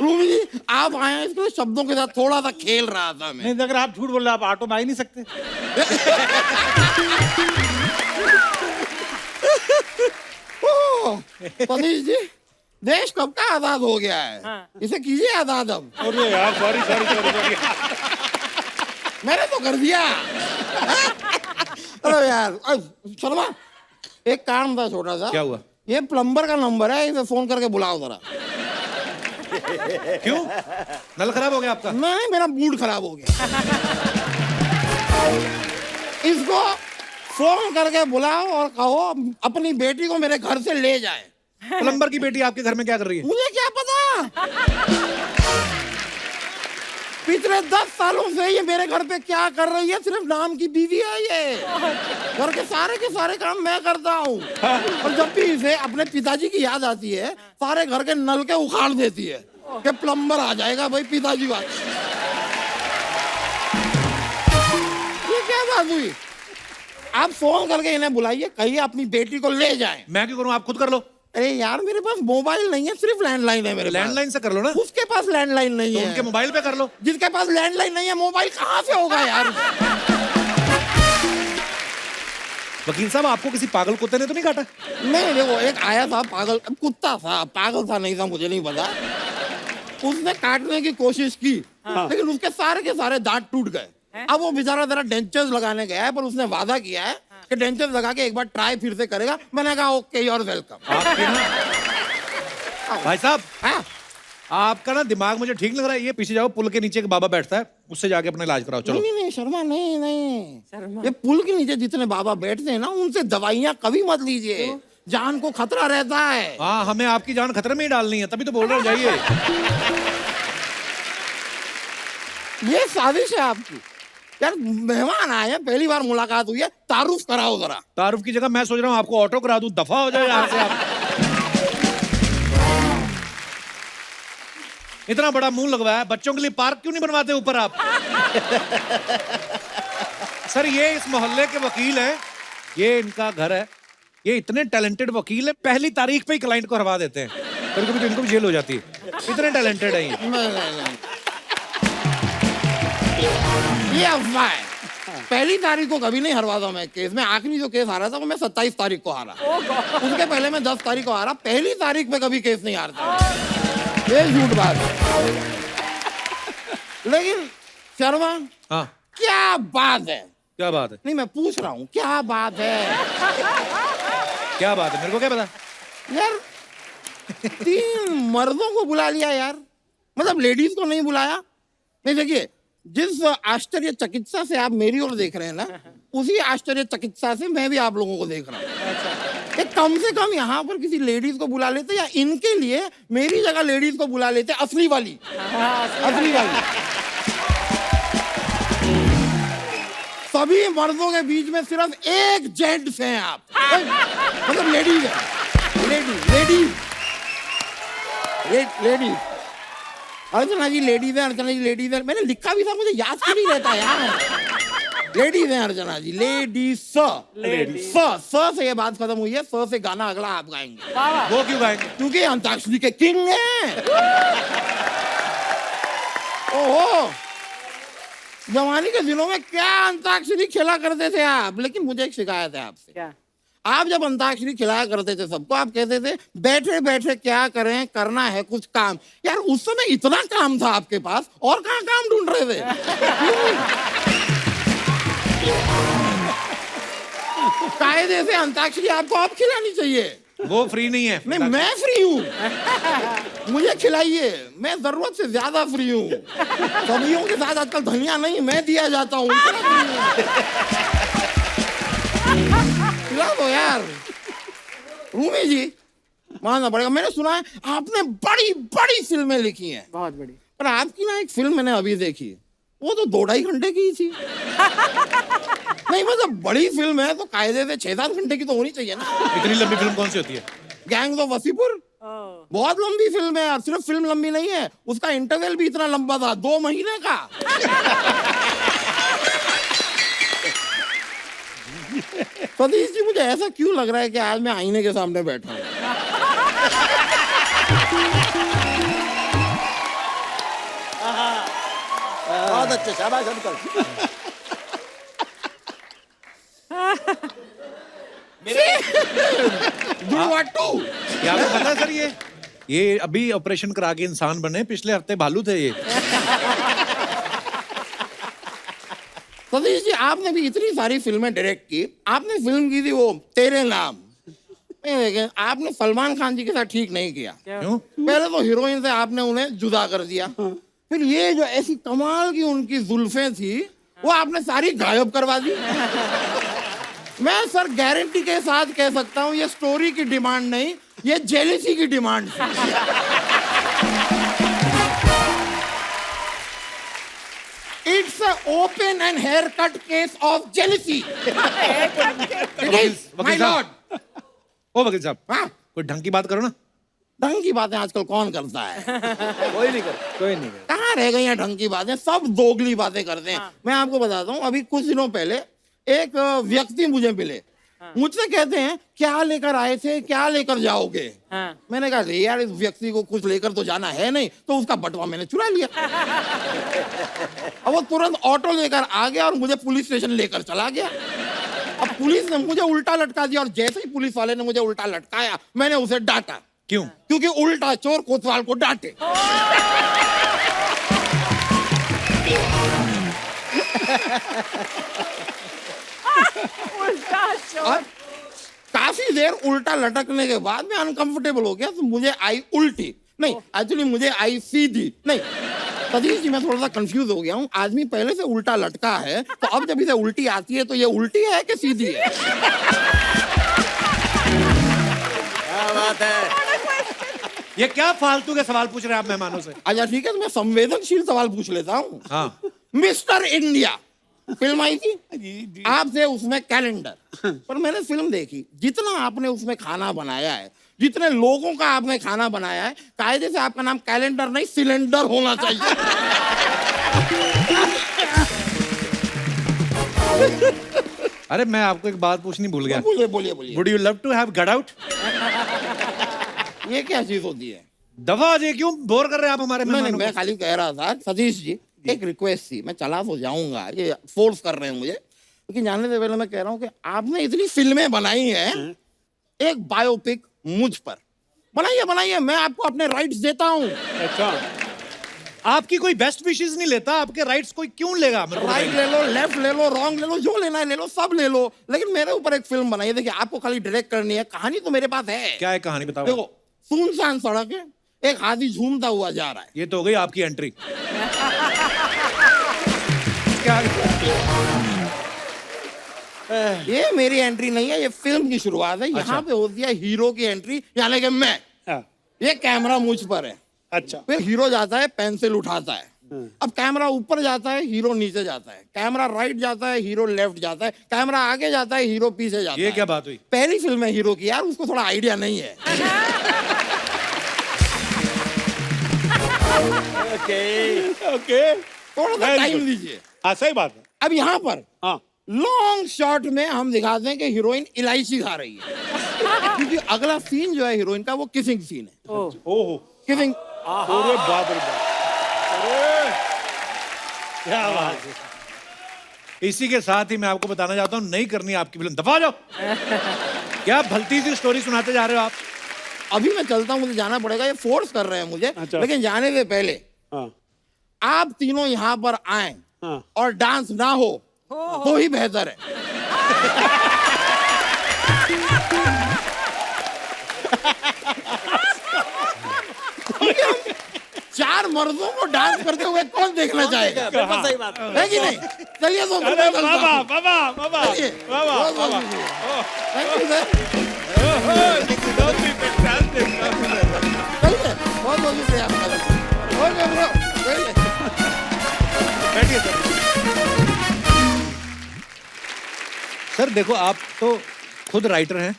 रूमी जी, आप आए हैं, इसके शब्दों के साथ थोड़ा सा खेल रहा था मैं। नहीं, अगर आप झूठ बोल रहे, आप ऑटो में आ ही नहीं सकते। पनीश जी, देश कब का आजाद हो गया है? इसे कीजिए आजाद अब। अरे यार सॉरी। मैंने तो कर दिया। अरे यार, शर्मा, एक काम था छोटा सा। क्या हुआ? ये प्लम्बर का नंबर है, इसे फोन करके बुलाओ जरा। क्यों? नल खराब हो गया आपका? नहीं, मेरा मूड खराब हो गया। इसको फोन करके बुलाओ और कहो अपनी बेटी को मेरे घर से ले जाए। प्लम्बर की बेटी आपके घर में क्या कर रही है? मुझे क्या पता। पिछले 10 सालों से ये मेरे घर पे क्या कर रही है, सिर्फ नाम की बीवी है ये। घर के सारे काम मैं करता हूँ। और जब भी इसे अपने पिताजी की याद आती है, सारे घर के नल के उखाड़ देती है कि प्लम्बर आ जाएगा भाई, पिताजी बात। ये क्या बात हुई? आप फोन करके इन्हें बुलाइए, कहिए अपनी बेटी को ले जाएं। मैं क्यों करूं, आप खुद कर लो। अरे यार मेरे पास मोबाइल नहीं है, सिर्फ लैंडलाइन है मेरे पास। लैंडलाइन से कर लो ना। उसके पास लैंडलाइन नहीं तो है। उनके मोबाइल पे कर लो। जिसके पास लैंडलाइन नहीं है, मोबाइल कहाँ से होगा यार? वकील साहब, आपको किसी पागल कुत्ते ने तो नहीं काटा? नहीं, देखो एक आया था पागल कुत्ता था, पागल था नहीं था मुझे नहीं पता। उसने काटने की कोशिश की, लेकिन उसके सारे के सारे दांत टूट गए। अब वो बेचारा जरा डेंचर्स लगाने गया है, पर उसने वादा किया है कि डेंचर्स लगा के एक बार ट्राई फिर से करेगा। मैंने कहा ओके, यू आर वेलकम। भाई साहब, हाँ, आपका ना दिमाग मुझे ठीक लग रहा है। ये पीछे जाओ, पुल के नीचे एक बाबा बैठता है, उससे जाके अपना इलाज कराओ। चलो। नहीं शर्मा, नहीं। ये पुल के नीचे जितने बाबा बैठते हैं ना, उनसे दवाइयाँ कभी मत लीजिए, जान को खतरा रहता है। हाँ, हमें आपकी जान खतरे में ही डालनी है, तभी तो बोल रहे हो, जाइए। ये साजिश है आपकी यार। मेहमान आए हैं, पहली बार मुलाकात हुई है, तारुफ कराओ जरा। तारुफ की जगह मैं सोच रहा हूँ आपको ऑटो करा दूं, दफा हो जाए यहाँ से आप। इतना बड़ा मुंह लगवाया है, बच्चों के लिए पार्क क्यों नहीं बनवाते ऊपर आप? सर, ये इस मोहल्ले के वकील हैं, ये इनका घर है। ये इतने टैलेंटेड वकील है, पहली तारीख पे ही क्लाइंट को हरवा देते हैं। कभी कभी तो इनको भी जेल हो जाती है, इतने टैलेंटेड है ये। नहीं। ये अफवाह है। पहली तारीख को कभी नहीं हरवाता मैं केस में। आखिरी जो केस हारा था वो मैं 27 तारीख को हारा। उसके पहले मैं 10 तारीख को हारा। पहली तारीख पे कभी केस नहीं हारता। ये झूठ बात है। लेकिन शर्मा, हाँ, क्या बात है? क्या बात है? नहीं, मैं पूछ रहा हूँ क्या बात है? क्या बात है, मेरे को क्या पता यार? 3 मर्दों को बुला लिया यार, मतलब लेडीज को नहीं बुलाया। नहीं, देखिए, जिस आश्चर्य चिकित्सा से आप मेरी ओर देख रहे हैं ना, उसी आश्चर्य चिकित्सा से मैं भी आप लोगों को देख रहा हूँ। कम से कम यहाँ पर किसी लेडीज को बुला लेते, या इनके लिए मेरी जगह लेडीज को बुला लेते, असली वाली। असली वाली। सभी मर्दों के बीच में सिर्फ एक जेंट्स हैं आप, मतलब लेडीज है। लेडीज अर्चना जी लेडीज है, अर्चना जी लेडीज है। मैंने लिखा भी था, मुझे याद क्यों नहीं रहता यार। लेडीज है अर्चना जी, लेडीज। स से ये बात खत्म हुई है। स से गाना अगला आप गाएंगे। वो क्यों गाएंगे? क्योंकि अंताक्षरी के किंग हैं। ओहो, जवानी के दिनों में क्या अंताक्षरी खेला करते थे आप। लेकिन मुझे एक शिकायत है आपसे। क्या? आप जब अंताक्षरी खिलाया करते थे सबको, आप कहते थे बैठे बैठे क्या करें, करना है कुछ काम। यार उस समय इतना काम था आपके पास, और कहाँ काम ढूंढ रहे थे? कायदे से अंताक्षरी आपको अब खिलानी चाहिए। वो फ्री नहीं है। नहीं, मैं फ्री हूँ, मुझे खिलाइए। मैं जरूरत से ज्यादा फ्री हूँ। सब्जियों के साथ आजकल धनिया नहीं, मैं दिया जाता हूँ। खिला दो यार। रूमी जी, मानना पड़ेगा, मैंने सुना है आपने बड़ी बड़ी फिल्में लिखी हैं। बहुत बड़ी। पर आपकी ना एक फिल्म मैंने अभी देखी, वो तो 2-2.5 घंटे की ही थी। नहीं, मतलब बड़ी फिल्म है तो कायदे से 6-7 घंटे की तो होनी चाहिए ना। इतनी लंबी फिल्म कौन सी होती है? गैंग्स ऑफ वसीपुर बहुत लंबी फिल्म है। और सिर्फ फिल्म लंबी नहीं है, उसका इंटरवल भी इतना लंबा था, 2 महीने का। सतीश जी, मुझे ऐसा क्यों लग रहा है कि आज मैं आईने के सामने बैठा हूँ? बहुत अच्छे, शाबाश अंकल। दुर्वाटू। क्या आपको पता है सर, ये अभी ऑपरेशन करा के इंसान बने, पिछले हफ्ते भालू थे ये। सतीश जी, आपने भी इतनी सारी फिल्में डायरेक्ट की। आपने फिल्म की थी वो तेरे नाम। आपने सलमान खान जी के साथ ठीक नहीं किया। क्यों? पहले तो हीरोइन से आपने उन्हें जुदा कर दिया, फिर ये जो ऐसी कमाल की उनकी जुल्फें थी, वो आपने सारी गायब करवा दी। मैं सर गारंटी के साथ कह सकता हूँ, ये स्टोरी की डिमांड नहीं, ये जेलिसी की डिमांड थी। It's an open and haircut case of jealousy. It is, my वकील lord. साहब, ओ वकील साहब, हाँ, कोई ढंग की बात करो ना। ढंग की बातें आजकल कौन करता है? कोई नहीं कर। कहाँ रह गई हैं ढंग की बातें? सब दोगली बातें करते हैं। मैं आपको बताता हूँ, अभी कुछ दिनों पहले एक व्यक्ति मुझे मिले, मुझसे कहते हैं क्या लेकर आए थे, क्या लेकर जाओगे? हाँ। मैंने कहा "अरे यार, इस व्यक्ति को कुछ लेकर तो जाना है नहीं, तो उसका बटवा मैंने चुरा लिया। अब वो तुरंत ऑटो लेकर आ गया और मुझे पुलिस स्टेशन लेकर चला गया। अब पुलिस ने मुझे उल्टा लटका दिया, और जैसे ही पुलिस वाले ने मुझे उल्टा लटकाया, मैंने उसे डांटा। क्यों? क्योंकि उल्टा चोर कोतवाल को डांटे। उल्टा चोर। और काफी देर उल्टा लटकने के बाद मैं अनकंफर्टेबल हो गया, तो मुझे आई उल्टी, नहीं एक्चुअली मुझे आई सीधी। नहीं सतीश जी, मैं थोड़ा सा कंफ्यूज हो गया हूँ। आदमी पहले से उल्टा लटका है, तो अब जब इसे उल्टी आती है तो ये उल्टी है कि सीधी है? क्या बात है? ये क्या फालतू के सवाल पूछ रहे हैं आप मेहमानों से? अच्छा ठीक है, तो मैं संवेदनशील सवाल पूछ लेता हूँ। हाँ। मिस्टर इंडिया फिल्म आई थी, आपसे उसमें कैलेंडर, पर मैंने फिल्म देखी, जितना आपने उसमें खाना बनाया है, जितने लोगों का आपने खाना बनाया है, कायदे से आपका नाम कैलेंडर नहीं सिलेंडर होना चाहिए। अरे मैं आपको एक बात पूछनी भूल गया। बोलिए बोलिए बोलिए। Would you love to have gut out? ये क्या चीज होती है? दफा ये क्यों बोर कर रहे हैं आप हमारे नहीं मेहमानों मैं को? खाली कह रहा था सतीश जी, एक रिक्वेस्ट थी, मैं चला तो जाऊंगा, ये फोर्स कर रहे हैं मुझे, लेकिन जानने से पहले मैं कह रहा हूँ कि आपने इतनी फिल्में बनाई हैं, एक बायोपिक मुझ पर बनाइए, बनाइए, मैं आपको अपने राइट्स देता हूँ। अच्छा, आपकी कोई बेस्ट विशेस नहीं लेता, आपके राइट्स कोई क्यों लेगा? मेरे को राइट बताइए। ले लो, लेफ्ट ले लो, रॉन्ग ले लो, जो लेना है ले लो, सब ले लो, लेकिन मेरे ऊपर एक फिल्म बनाइए। देखिए आपको खाली डायरेक्ट करनी है, कहानी तो मेरे पास है। क्या है कहानी बताओ? देखो, सुनसान सड़क है, एक हाथी झूमता हुआ जा रहा है। ये तो हो गई आपकी एंट्री। क्या? ये मेरी एंट्री नहीं है, ये फिल्म की शुरुआत है। यहाँ पे होती है हीरो की एंट्री, यानी कि मैं। हाँ, ये कैमरा मुझ पर है, अच्छा, फिर हीरो जाता है, पेंसिल उठाता है। अब कैमरा ऊपर जाता है, हीरो नीचे जाता है, कैमरा राइट जाता है, हीरो लेफ्ट जाता है, कैमरा आगे जाता है, हीरो पीछे जाता है। ये क्या बात हुई? पहली फिल्म है हीरो की, यार उसको थोड़ा आइडिया नहीं है। ओके, थोड़ा सा Very टाइम good. दीजिए। हाँ सही बात है। अब यहाँ पर हाँ, लॉन्ग शॉट में हम दिखाते हैं कि हीरोइन इलायची खा रही है, क्योंकि अगला सीन जो है हीरोइन का वो किसिंग सीन है। ओहो, किसिंग। अरे बाप रे बाप, अरे क्या बात है। इसी के साथ ही मैं आपको बताना चाहता हूँ, नहीं करनी आपकी फिल्म, दफा हो जाओ। क्या भलती सी स्टोरी सुनाते जा रहे हो आप? अभी मैं चलता हूँ, मुझे जाना पड़ेगा, ये फोर्स कर रहे हैं मुझे। अच्छा। लेकिन जाने से पहले हाँ, आप तीनों यहाँ पर आए हाँ, और डांस ना हो तो ही बेहतर है। क्योंकि हम चार मर्दों को डांस करते हुए कौन देखना चाहेगा? बिल्कुल सही बात है। है कि नहीं? चलिए तो अरे बाबा बाबा बाबा चलिए। बाबा बहुत बहुत बाबा, शुक्रिया। Thank you, sir। Don't be fantastic. चलिए, बहुत बहुत शुक्रिया आपका। ओके ब्रो, चलिए। बैठिए सर। सर देखो, आप तो खुद राइटर हैं,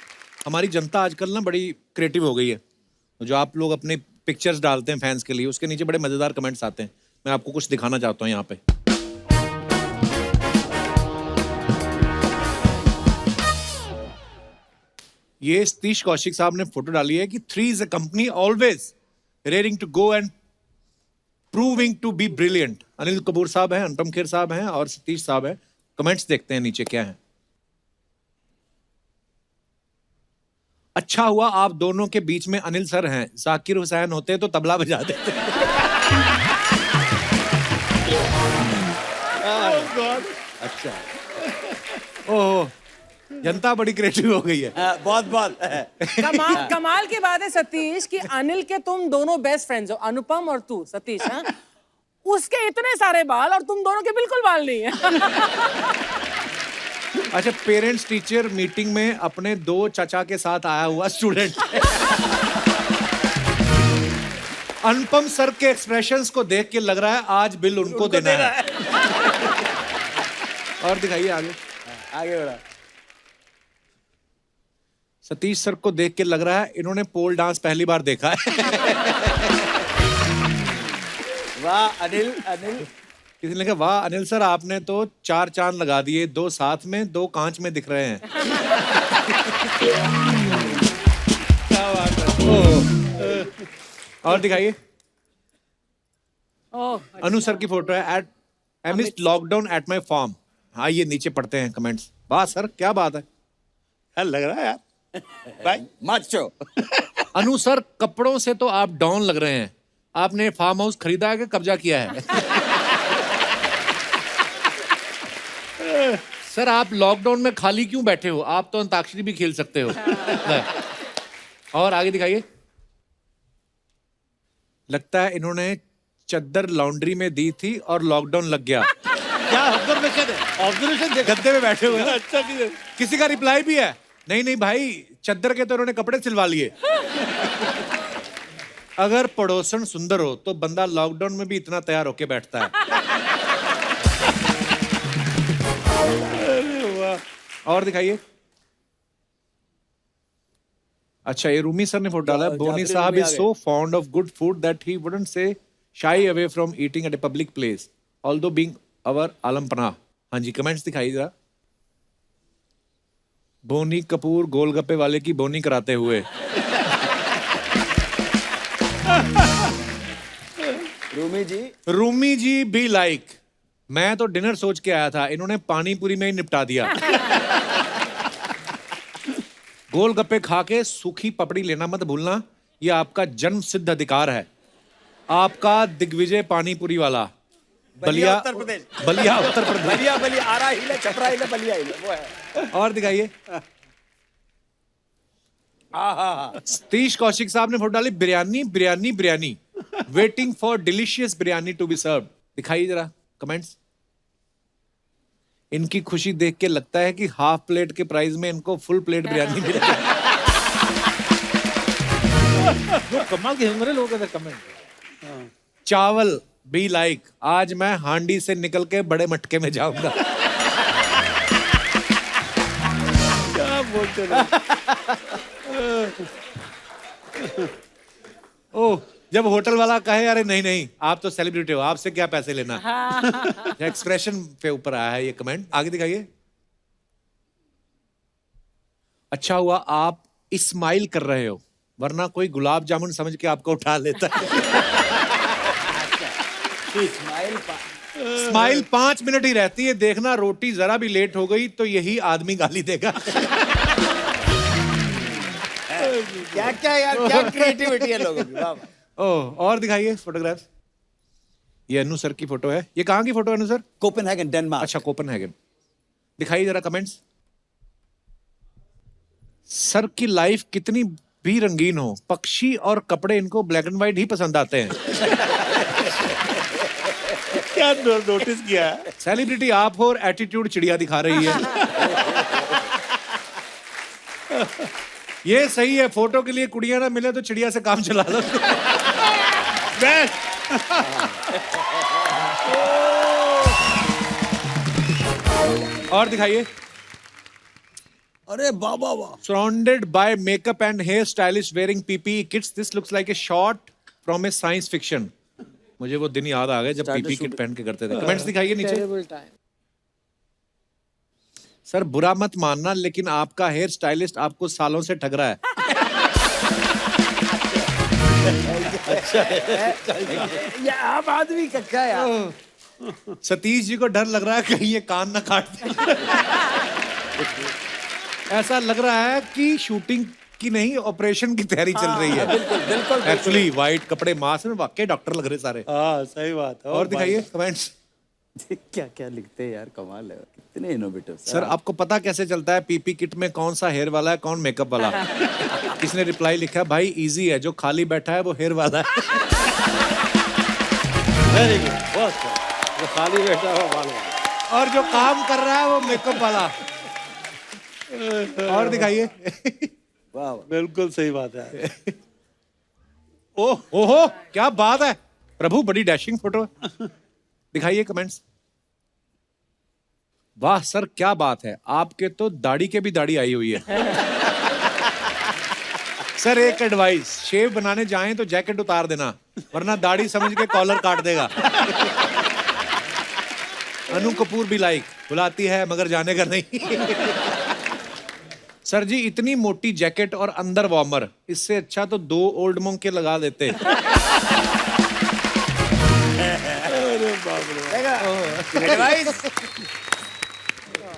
हमारी जनता आजकल ना बड़ी क्रिएटिव हो गई है। जो आप लोग अपने पिक्चर्स डालते हैं फैंस के लिए, उसके नीचे बड़े मजेदार कमेंट्स आते हैं। मैं आपको कुछ दिखाना चाहता हूँ यहाँ पे। ये सतीश कौशिक साहब ने फोटो डाली है कि 3 is a company always raring to go and proving to be brilliant. Anil Kapoor साहब हैं, अनुपम खेर साहब हैं और सतीश साहब हैं। कमेंट्स देखते हैं नीचे क्या है। अच्छा हुआ आप दोनों के बीच में अनिल सर हैं, जाकिर हुसैन होते तो तबला बजा देते। अच्छा, ओह, जनता बड़ी क्रिएटिव हो गई है। बहुत बहुत। कमाल की बात है सतीश कि अनिल के तुम दोनों बेस्ट फ्रेंड्स हो, अनुपम और तू सतीश। हाँ, उसके इतने सारे बाल और तुम दोनों के बिल्कुल बाल नहीं है। अच्छा, पेरेंट्स टीचर मीटिंग में अपने 2 चाचा के साथ आया हुआ स्टूडेंट। अनुपम सर के एक्सप्रेशंस को देख के लग रहा है आज बिल उनको देना है। और दिखाइए आगे। आगे बढ़ा। सतीश सर को देख के लग रहा है इन्होंने पोल डांस पहली बार देखा है। वाह अनिल, अनिल। किसी ने कहा वाह अनिल सर आपने तो 4 चांद लगा दिए, 2 साथ में 2 कांच में दिख रहे हैं। क्या बात है। और दिखाइए। ओह, अनु सर की फोटो है at I missed lockdown at my farm. हाँ ये नीचे पढ़ते हैं कमेंट्स। वाह सर क्या बात है। यार लग रहा है यार भाई। माचो। अनु सर कपड़ों से तो आप डॉन लग रहे हैं। आपने फार्म हाउस खरीदा है कि कब्जा किया है? सर आप लॉकडाउन में खाली क्यों बैठे हो? आप तो अंताक्षरी भी खेल सकते हो। और आगे दिखाइए। लगता है इन्होंने चद्दर लॉन्ड्री में दी थी और लॉकडाउन लग गया। क्या ऑब्जर्वेशन है? ऑब्जर्वेशन गद्दे में बैठे हुए हैं। अच्छा किसी का रिप्लाई भी है? नहीं नहीं भाई चद्दर के तो इन्होंने कपड़े सिलवा लिए। अगर पड़ोसन सुंदर हो तो बंदा लॉकडाउन में भी इतना तैयार होके बैठता है। और दिखाइए। अच्छा ये रूमी सर ने फोटो डाला है। बोनी साहब is so fond of good food that he wouldn't say shy away from eating at a public place although being our आलमपना। हाँ जी कमेंट्स दिखाइए जरा। बोनी कपूर गोलगप्पे वाले की बोनी कराते हुए। रूमी जी बी लाइक मैं तो डिनर सोच के आया था, इन्होंने पानी पूरी में ही निपटा दिया। गोलगप्पे खा के सूखी पपड़ी लेना मत भूलना, ये आपका जन्म सिद्ध अधिकार है। आपका दिग्विजय पानीपुरी वाला बलिया उत्तर प्रदेश। बलिया उत्तर प्रदेश। बलिया बलिया आरा हिले छपरा हिले बलिया हिले वो है। और दिखाइए। सतीश कौशिक साहब ने फोटो डाली। Biryani biryani biryani waiting for delicious biryani to be serve. दिखाइए जरा कमेंट्स। इनकी खुशी देख के लगता है कि हाफ प्लेट के प्राइस में इनको फुल प्लेट बिरयानी मिल रही है। कमाल के हमारे लोगों का कमेंट। चावल बी लाइक आज मैं हांडी से निकल के बड़े मटके में जाऊंगा। क्या बोलते रहो। ओह जब होटल वाला कहे अरे नहीं नहीं आप तो सेलिब्रिटी हो, आपसे क्या पैसे लेना। एक्सप्रेशन पे ऊपर आया है ये कमेंट। आगे दिखाइए। अच्छा हुआ आप स्माइल कर रहे हो, वरना कोई गुलाब जामुन समझ के आपको उठा लेता है। स्माइल 5 मिनट ही रहती है, देखना रोटी जरा भी लेट हो गई तो यही आदमी गाली देगा। क्या क्या यार क्या क्रिएटिविटी है लोगों की। वाह ओह और दिखाइए फोटोग्राफ्स। ये अनु सर की फोटो है। ये कहाँ की फोटो है अनु सर? Copenhagen Denmark. अच्छा कोपेनहेगन। दिखाइए जरा कमेंट्स। सर की लाइफ कितनी भी रंगीन हो, पक्षी और कपड़े इनको ब्लैक एंड व्हाइट ही पसंद आते हैं। क्या नोटिस किया है? सेलिब्रिटी आप हो और एटीट्यूड चिड़िया दिखा रही है। ये सही है, फोटो के लिए कुड़िया ना मिले तो चिड़िया से काम चला लो। और दिखाइए। अरे बाबा वाह। Surrounded by makeup and hairstylists wearing PPE kits, this looks like a shot from a science fiction. मुझे वो दिन याद आ गए जब PPE किट पहन के करते थे। कमेंट्स दिखाइए नीचे। सर बुरा मत मानना लेकिन आपका हेयर स्टाइलिस्ट आपको सालों से ठग रहा है। ये आप आदमी कच्चा यार। सतीश जी को डर लग रहा है कहीं ये कान ना काट दे। ऐसा लग रहा है कि शूटिंग की नहीं ऑपरेशन की तैयारी चल रही है। बिल्कुल बिल्कुल। एक्चुअली व्हाइट कपड़े मास्क में वाकई डॉक्टर लग रहे सारे। हाँ सही बात है। और दिखाइए कमेंट्स। क्या क्या लिखते हैं यार, कमाल है। कितने इनोवेटिव। सर आपको पता कैसे चलता है पीपी किट में कौन सा हेयर वाला है कौन मेकअप वाला? किसने रिप्लाई लिखा है भाई इजी है, जो खाली बैठा है वो हेयर वाला है। वेरी गुड, बहुत अच्छा। जो खाली बैठा हुआ बाल वाला। और जो काम कर रहा है वो मेकअप वाला। और दिखाइए। वाह बिल्कुल सही बात है। ओह ओहो क्या बात है प्रभु, बड़ी डैशिंग फोटो। दिखाइए कमेंट्स। वाह सर, क्या बात है, आपके तो दाढ़ी के भी दाढ़ी आई हुई है। सर एक एडवाइस, शेव बनाने जाएं तो जैकेट उतार देना, वरना दाढ़ी समझ के कॉलर काट देगा। अनु कपूर भी लाइक, बुलाती है मगर जाने का नहीं। सर जी इतनी मोटी जैकेट और अंदर वार्मर, इससे अच्छा तो 2 ओल्ड मोंग के लगा देते। एडवाइस।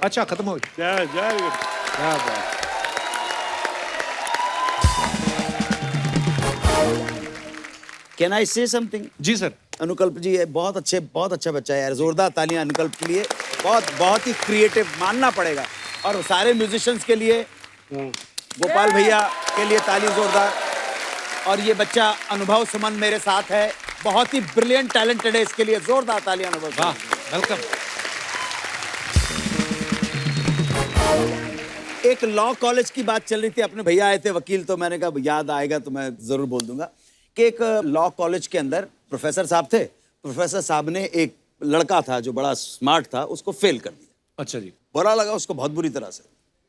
अच्छा खत्म हो गया। क्या बात। कैन आई से समथिंग? जी सर। अनुकल्प जी ये बहुत अच्छा बच्चा है यार, जोरदार तालियां अनुकल्प के लिए। बहुत ही क्रिएटिव मानना पड़ेगा। और सारे म्यूजिशियंस के लिए, गोपाल भैया के लिए ताली जोरदार। और ये बच्चा अनुभव सुमन मेरे साथ है, बहुत ही ब्रिलियंट टैलेंटेड है, इसके लिए जोरदार तालियां अनुभव। वाह, वेलकम। एक लॉ कॉलेज की बात चल रही थी, अपने भैया आए थे वकील, तो मैंने कहा याद आएगा तो मैं जरूर बोल दूंगा कि एक लॉ कॉलेज के अंदर प्रोफेसर साहब थे। प्रोफेसर साहब ने एक लड़का था जो बड़ा स्मार्ट था, उसको फेल कर दिया। अच्छा जी। बुरा लगा उसको बहुत बुरी तरह से।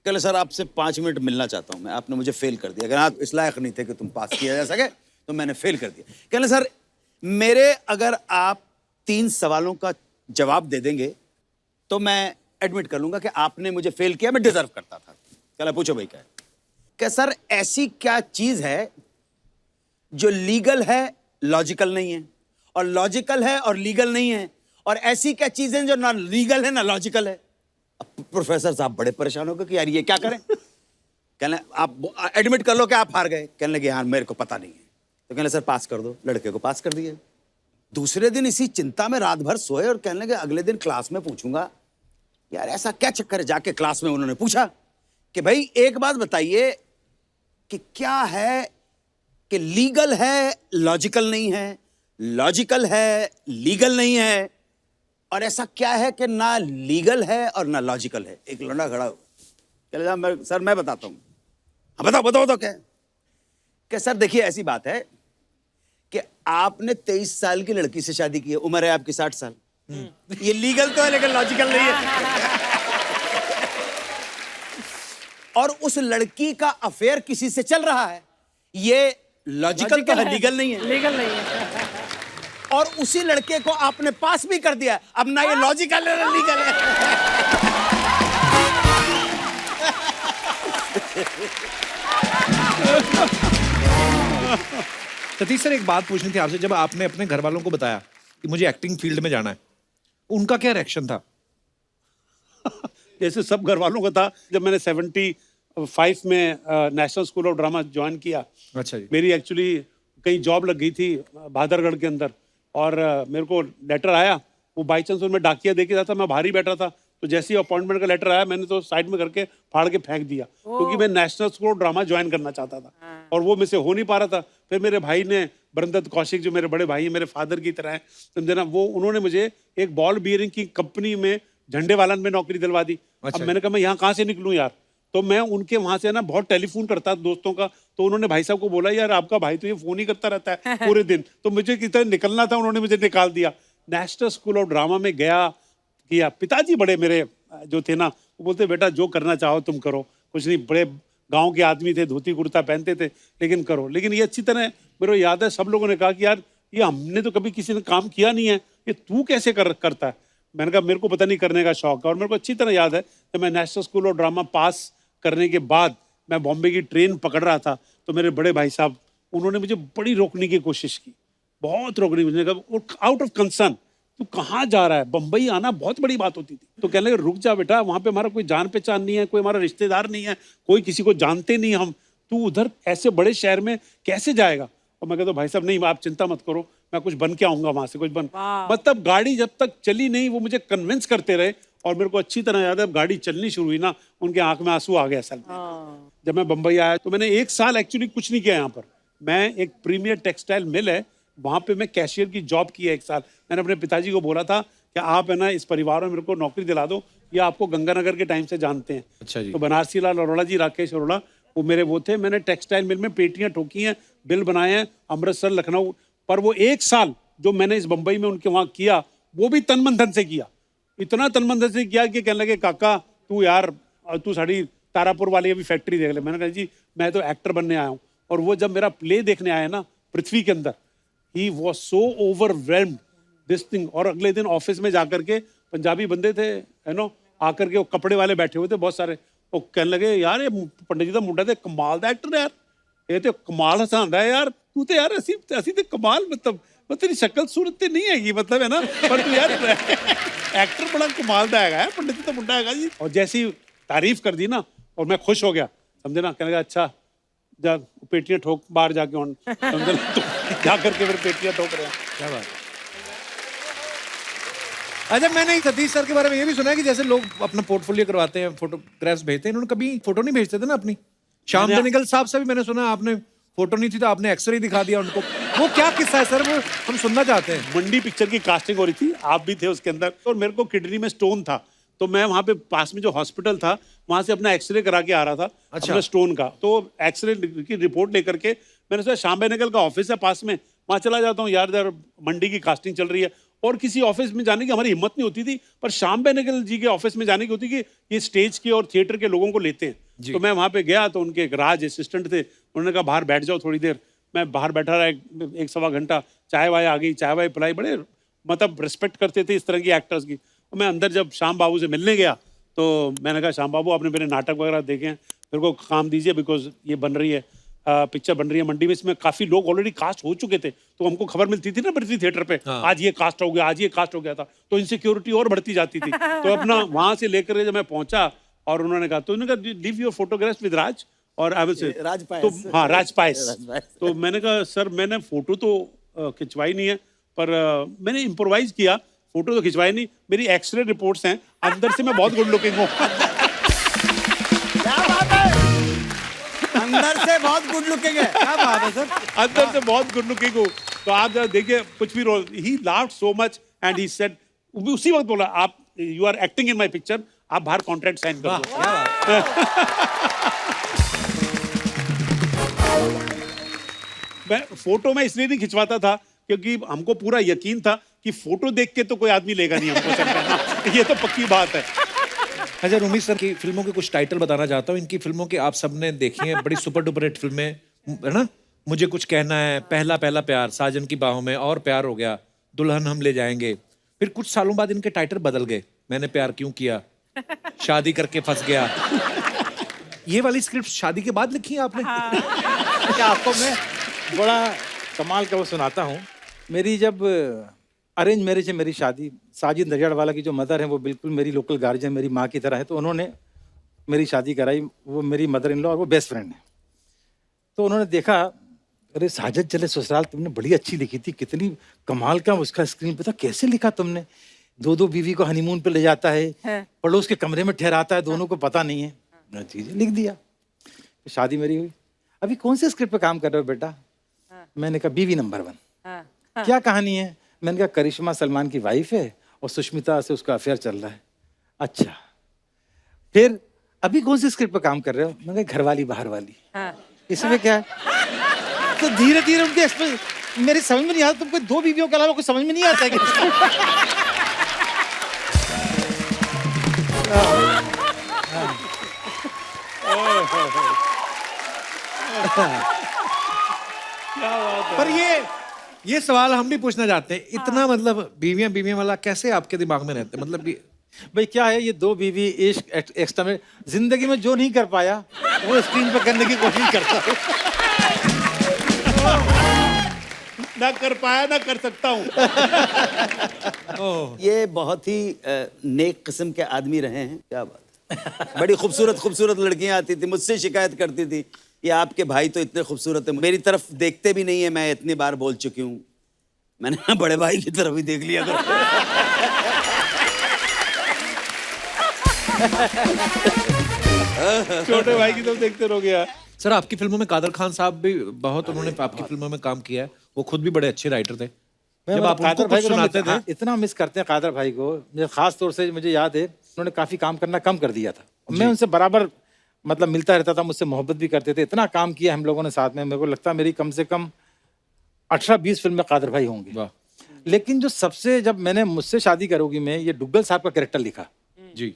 कहले सर आपसे 5 मिनट मिलना चाहता हूं मैं, आपने मुझे फेल कर दिया, अगर आप इस लायक नहीं थे कि तुम पास किया जा सके तो मैंने फेल कर दिया। कहले सर मेरे अगर आप 3 सवालों का जवाब दे देंगे तो मैं एडमिट कर लूंगा कि आपने मुझे फेल किया, मैं डिजर्व करता था। कहला पूछो भाई क्या है? क्या सर ऐसी क्या चीज है जो लीगल है लॉजिकल नहीं है, और लॉजिकल है और लीगल नहीं है, और ऐसी क्या चीजें जो ना लीगल है ना लॉजिकल है? अब प्रोफेसर साहब बड़े परेशान हो गए कि यार ये क्या करें। कहने आप एडमिट कर लो कि आप हार गए। कहने लगे हाँ मेरे को पता नहीं है। तो कहने सर पास कर दो। लड़के को पास कर दिए। दूसरे दिन इसी चिंता में रात भर सोए और कहने लगे अगले दिन क्लास में पूछूंगा यार ऐसा क्या चक्कर है। जाके क्लास में उन्होंने पूछा कि भाई एक बात बताइए कि क्या है कि लीगल है लॉजिकल नहीं है, लॉजिकल है लीगल नहीं है, और ऐसा क्या है कि ना लीगल है और ना लॉजिकल है। एक लौंडा खड़ा हो, सर मैं बताता हूं। हाँ बताओ बताओ तो क्या सर देखिए ऐसी बात है कि आपने 23 साल की लड़की से शादी की है, उम्र है आपकी 60 साल। ये लीगल तो है लेकिन लॉजिकल नहीं है। और उस लड़की का अफेयर किसी से चल रहा है, ये लॉजिकल तो है लीगल नहीं है। लीगल नहीं है। और उसी लड़के को आपने पास भी कर दिया। अब ना ये लॉजिकल है ना लीगल है। सतीश सर एक बात पूछनी थी आपसे, जब आपने अपने घर वालों को बताया कि मुझे एक्टिंग फील्ड में जाना है, उनका क्या रिएक्शन था? जैसे सब घर वालों का था, जब मैंने 75 में national school of drama join किया। अच्छा जी। मेरी एक्चुअली कहीं जॉब लग गई थी भादरगढ़ के अंदर, और मेरे को लेटर आया, वो बाई चांस उनमें डाकिया दे के जाता, मैं बाहर ही बैठा था, तो जैसे ही अपॉइंटमेंट का लेटर आया मैंने तो साइड में करके फाड़ के फेंक दिया, क्योंकि मैं national school of drama join करना चाहता था और वो मुझसे हो नहीं पा रहा था। फिर मेरे भाई ने, बरंदत कौशिक जो मेरे बड़े भाई मेरे फादर की तरह है, समझे ना, वो उन्होंने मुझे एक बॉल बियरिंग की कंपनी में झंडे वालन में नौकरी दिलवा दी। अच्छा। अब मैंने कहा मैं यहाँ कहाँ से निकलूँ यार, तो मैं उनके वहां से ना बहुत टेलीफोन करता दोस्तों का, तो उन्होंने भाई साहब को बोला यार आपका भाई तो ये फोन ही करता रहता है पूरे दिन, तो मुझे कितना निकलना था, उन्होंने मुझे निकाल दिया। नेशनल स्कूल ऑफ ड्रामा में गया, किया। पिताजी बड़े मेरे जो थे ना, वो बोलते बेटा जो करना चाहो तुम करो, कुछ नहीं, बड़े गांव के आदमी थे, धोती कुर्ता पहनते थे, लेकिन करो। लेकिन ये अच्छी तरह मेरे को याद है, सब लोगों ने कहा कि यार ये हमने तो कभी किसी ने काम किया नहीं है, ये तू कैसे करता है। मैंने कहा मेरे को पता नहीं, करने का शौक है। और मेरे को अच्छी तरह याद है कि मैं नेशनल स्कूल ऑफ ड्रामा पास करने के बाद मैं बॉम्बे की ट्रेन पकड़ रहा था, तो मेरे बड़े भाई साहब उन्होंने मुझे बड़ी रोकने की कोशिश की, बहुत रोकने की। मुझे कहा आउट ऑफ कंसर्न, तू कहाँ जा रहा है, बम्बई आना बहुत बड़ी बात होती थी। तो कहने लगे रुक जा बेटा, वहाँ पे हमारा कोई जान पहचान नहीं है, कोई हमारा रिश्तेदार नहीं है, कोई किसी को जानते नहीं हम, तू उधर ऐसे बड़े शहर में कैसे जाएगा। और मैं कहता भाई साहब नहीं, आप चिंता मत करो, मैं कुछ बन के आऊंगा वहां से, कुछ बन। मतलब गाड़ी जब तक चली नहीं, वो मुझे कन्विंस करते रहे। और मेरे को अच्छी तरह याद है, गाड़ी चलनी शुरू हुई ना, उनके आंख में आंसू आ गया असल में। जब मैं बम्बई आया तो मैंने 1 साल एक्चुअली कुछ नहीं किया यहाँ पर। मैं एक प्रीमियर टेक्सटाइल मिल है, वहां पे मैं कैशियर की जॉब की है 1 साल। मैंने अपने पिताजी को बोला था कि आप है ना इस परिवार में मेरे को नौकरी दिला दो, ये आपको गंगानगर के टाइम से जानते हैं। अच्छा जी। तो बनारसी लाल अरोड़ा जी, राकेश अरोड़ा, वो मेरे वो थे। मैंने टेक्सटाइल मिल में पेटियां ठोकी हैं, बिल बनाए हैं, अमृतसर लखनऊ। पर वो 1 साल जो मैंने इस बम्बई में उनके वहाँ किया, वो भी तन मन धन से किया। इतना तनमन से किया कि कहने लगे काका तू यार तू साड़ी तारापुर वाली अभी फैक्ट्री देख ले। मैंने कहा जी मैं तो एक्टर बनने आया हूँ। और वो जब मेरा प्ले देखने आया ना पृथ्वी के अंदर, he was so overwhelmed this thing. और अगले दिन ऑफिस में जाकर के पंजाबी बंदे थे आकर के वो कपड़े वाले बैठे हुए थे बहुत सारे, वो कहने लगे यार ये पंडित जी का मुंडा तो कमाल दा एक्टर है यार, ये तो कमाल हसांदा है यार, तू तो यार असी तो कमाल मतलब तेरी शक्ल सूरत तो नहीं हैगी मतलब है ना, पर तू यार एक्टर बड़ा कमाल दा है पंडित जी तो मुंडा है जी। और जैसी तारीफ कर दी ना और मैं खुश हो गया, समझे ना, कहने लगा अच्छा जा पेटियां ठोक बाहर जाके और समझे ना, तो जा करके फिर पेटियां ठोक रहे हैं। क्या बात। अच्छा मैंने सतीश सर के बारे में ये भी सुना है कि जैसे लोग अपना पोर्टफोलियो करवाते हैं, फोटोग्राफ्स भेजते हैं, इन्होंने कभी फोटो नहीं भेजते थे ना अपनी। श्याम बेनेगल साहब से भी मैंने सुना आपने फोटो नहीं थी तो आपने एक्सरे दिखा दिया उनको, वो क्या किस्सा है सर, वो हम सुनना चाहते हैं। मंडी पिक्चर की कास्टिंग हो रही थी, आप भी थे उसके अंदर, और मेरे को किडनी में स्टोन था, तो मैं वहाँ पे पास में जो हॉस्पिटल था वहाँ से अपना एक्सरे करा के आ रहा था अपना स्टोन का। तो एक्सरे की रिपोर्ट लेकर के मैंने सोचा श्याम बेनेगल का ऑफिस है पास में, वहाँ चला जाता हूँ यार मंडी की कास्टिंग चल रही है। और किसी ऑफिस में जाने की हमारी हिम्मत नहीं होती थी, पर श्याम बेनेगल जी के ऑफिस में जाने की होती कि ये स्टेज के और थिएटर के लोगों को लेते हैं। तो मैं वहाँ पे गया तो उनके एक राज असिस्टेंट थे, उन्होंने कहा बाहर बैठ जाओ थोड़ी देर। मैं बाहर बैठा रहा एक सवा घंटा, चाय वाय आ गई, चाय वाय पिलाई, बड़े मतलब रिस्पेक्ट करते थे इस तरह की एक्टर्स की। और मैं अंदर जब श्याम बाबू से मिलने गया तो मैंने कहा श्याम बाबू आपने मेरे नाटक वगैरह देखे हैं, मेरे को काम दीजिए बिकॉज ये बन रही है पिक्चर बन रही है मंडी में, इसमें काफी लोग ऑलरेडी कास्ट हो चुके थे, तो हमको खबर मिलती थी ना पृथ्वी थिएटर पे आज ये कास्ट हो गया, आज ये कास्ट हो गया था, तो इनसिक्योरिटी और बढ़ती जाती थी। तो अपना वहां से लेकर जब मैं पहुंचा और उन्होंने कहा, तो उन्होंने कहा लीव योर फोटोग्राफ्स विद राज और आई विल से तो हाँ राज पायस। तो मैंने कहा सर मैंने फोटो तो खिंचवाई नहीं है, पर मैंने इम्प्रोवाइज किया, फोटो तो खिंचवाई नहीं, मेरी एक्सरे रिपोर्ट्स हैं, अंदर से मैं बहुत गुड लुकिंग हूँ। अंदर से बहुत गुड लुकिंग है। क्या बात है सर, अंदर से बहुत गुड लुकिंग हूँ। तो आप जरा देखिए कुछ भी role, he laughed so much and he said, उसी वक्त बोला आप you are acting in my picture, आप बाहर कॉन्ट्रैक्ट साइन कर दो। मैं फोटो में इसलिए नहीं खिंचवाता था क्योंकि हमको पूरा यकीन था कि फोटो देख के तो कोई आदमी लेगा नहीं हमको सर, ये तो पक्की बात है। अच्छा रूमी सर की फिल्मों के कुछ टाइटल बताना चाहता हूँ। इनकी फिल्मों के आप सबने देखी हैं, बड़ी सुपर डुपर हिट फिल्में है ना, मुझे कुछ कहना है, पहला पहला प्यार, साजन की बाहों में, और प्यार हो गया, दुल्हन हम ले जाएंगे। फिर कुछ सालों बाद इनके टाइटल बदल गए, मैंने प्यार क्यों किया, शादी करके फंस गया। ये वाली स्क्रिप्ट शादी के बाद लिखी है आपने? अच्छा आपको मैं बड़ा कमाल का वो सुनाता हूँ। मेरी जब अरेंज मैरिज है, मेरी शादी, साजिद नडियाडवाला की जो मदर है वो बिल्कुल मेरी लोकल गार्जियन, मेरी माँ की तरह है, तो उन्होंने मेरी शादी कराई। वो मेरी मदर इन लॉ और वो बेस्ट फ्रेंड है। तो उन्होंने देखा, अरे साजिद चले ससुराल, तुमने बड़ी अच्छी लिखी थी, कितनी कमाल का उसका स्क्रीन पे था, कैसे लिखा तुमने, दो बीवी को हनीमून पे ले जाता है, पड़ोस के कमरे में ठहराता है, दोनों को पता नहीं है, चीजें लिख दिया। तो शादी मेरी हुई। अभी कौन से स्क्रिप्ट पे काम कर रहे हो बेटा? मैंने कहा बीवी नंबर 1। क्या कहानी है? मैंने कहा करिश्मा सलमान की वाइफ है और सुष्मिता से उसका अफेयर चल रहा है। अच्छा, फिर अभी कौन सी स्क्रिप्ट पे काम कर रहे हो? मैंने कहा घरवाली बाहर वाली। इसमें क्या है? तो धीरे धीरे उनके मेरे समझ में नहीं आता, तुमको 2 बीवियों के अलावा कुछ समझ में नहीं आता पर ये सवाल हम भी पूछना चाहते हैं, इतना मतलब बीवियां वाला कैसे आपके दिमाग में रहते, मतलब भाई क्या है, ये 2 बीवी इश्क एक्स्ट्रा में जिंदगी में जो नहीं कर पाया वो स्क्रीन पर करने की कोशिश करता हूँ। ना कर पाया ना कर सकता हूँ। ये बहुत ही नेक किस्म के आदमी रहे हैं। क्या बात है। बड़ी खूबसूरत लड़कियां आती थी, मुझसे शिकायत करती थी कि आपके भाई तो इतने खूबसूरत है, मेरी तरफ देखते भी नहीं है। मैं इतनी बार बोल चुकी हूँ, मैंने ना बड़े भाई की तरफ ही देख लिया करो। छोटे भाई की तरफ देखते रहोगे यार। सर आपकी फिल्मों में कादर खान साहब भी बहुत, उन्होंने आपकी फिल्मों में काम किया है, वो खुद भी बड़े अच्छे राइटर थे। जब आप उनको कुछ सुनाते थे, इतना मिस करते हैं कादर भाई को। मुझे खास तौर से मुझे याद है उन्होंने काफी काम करना कम कर दिया था, मैं उनसे बराबर मतलब मिलता रहता था, मुझसे मोहब्बत भी करते थे, इतना काम किया हम लोगों ने साथ में। मेरे को लगता है मेरी कम से कम 18-20 फिल्में कादर भाई होंगी। लेकिन जो सबसे, जब मैंने मुझसे शादी करोगी में ये डुग्गल साहब का कैरेक्टर लिखा, जी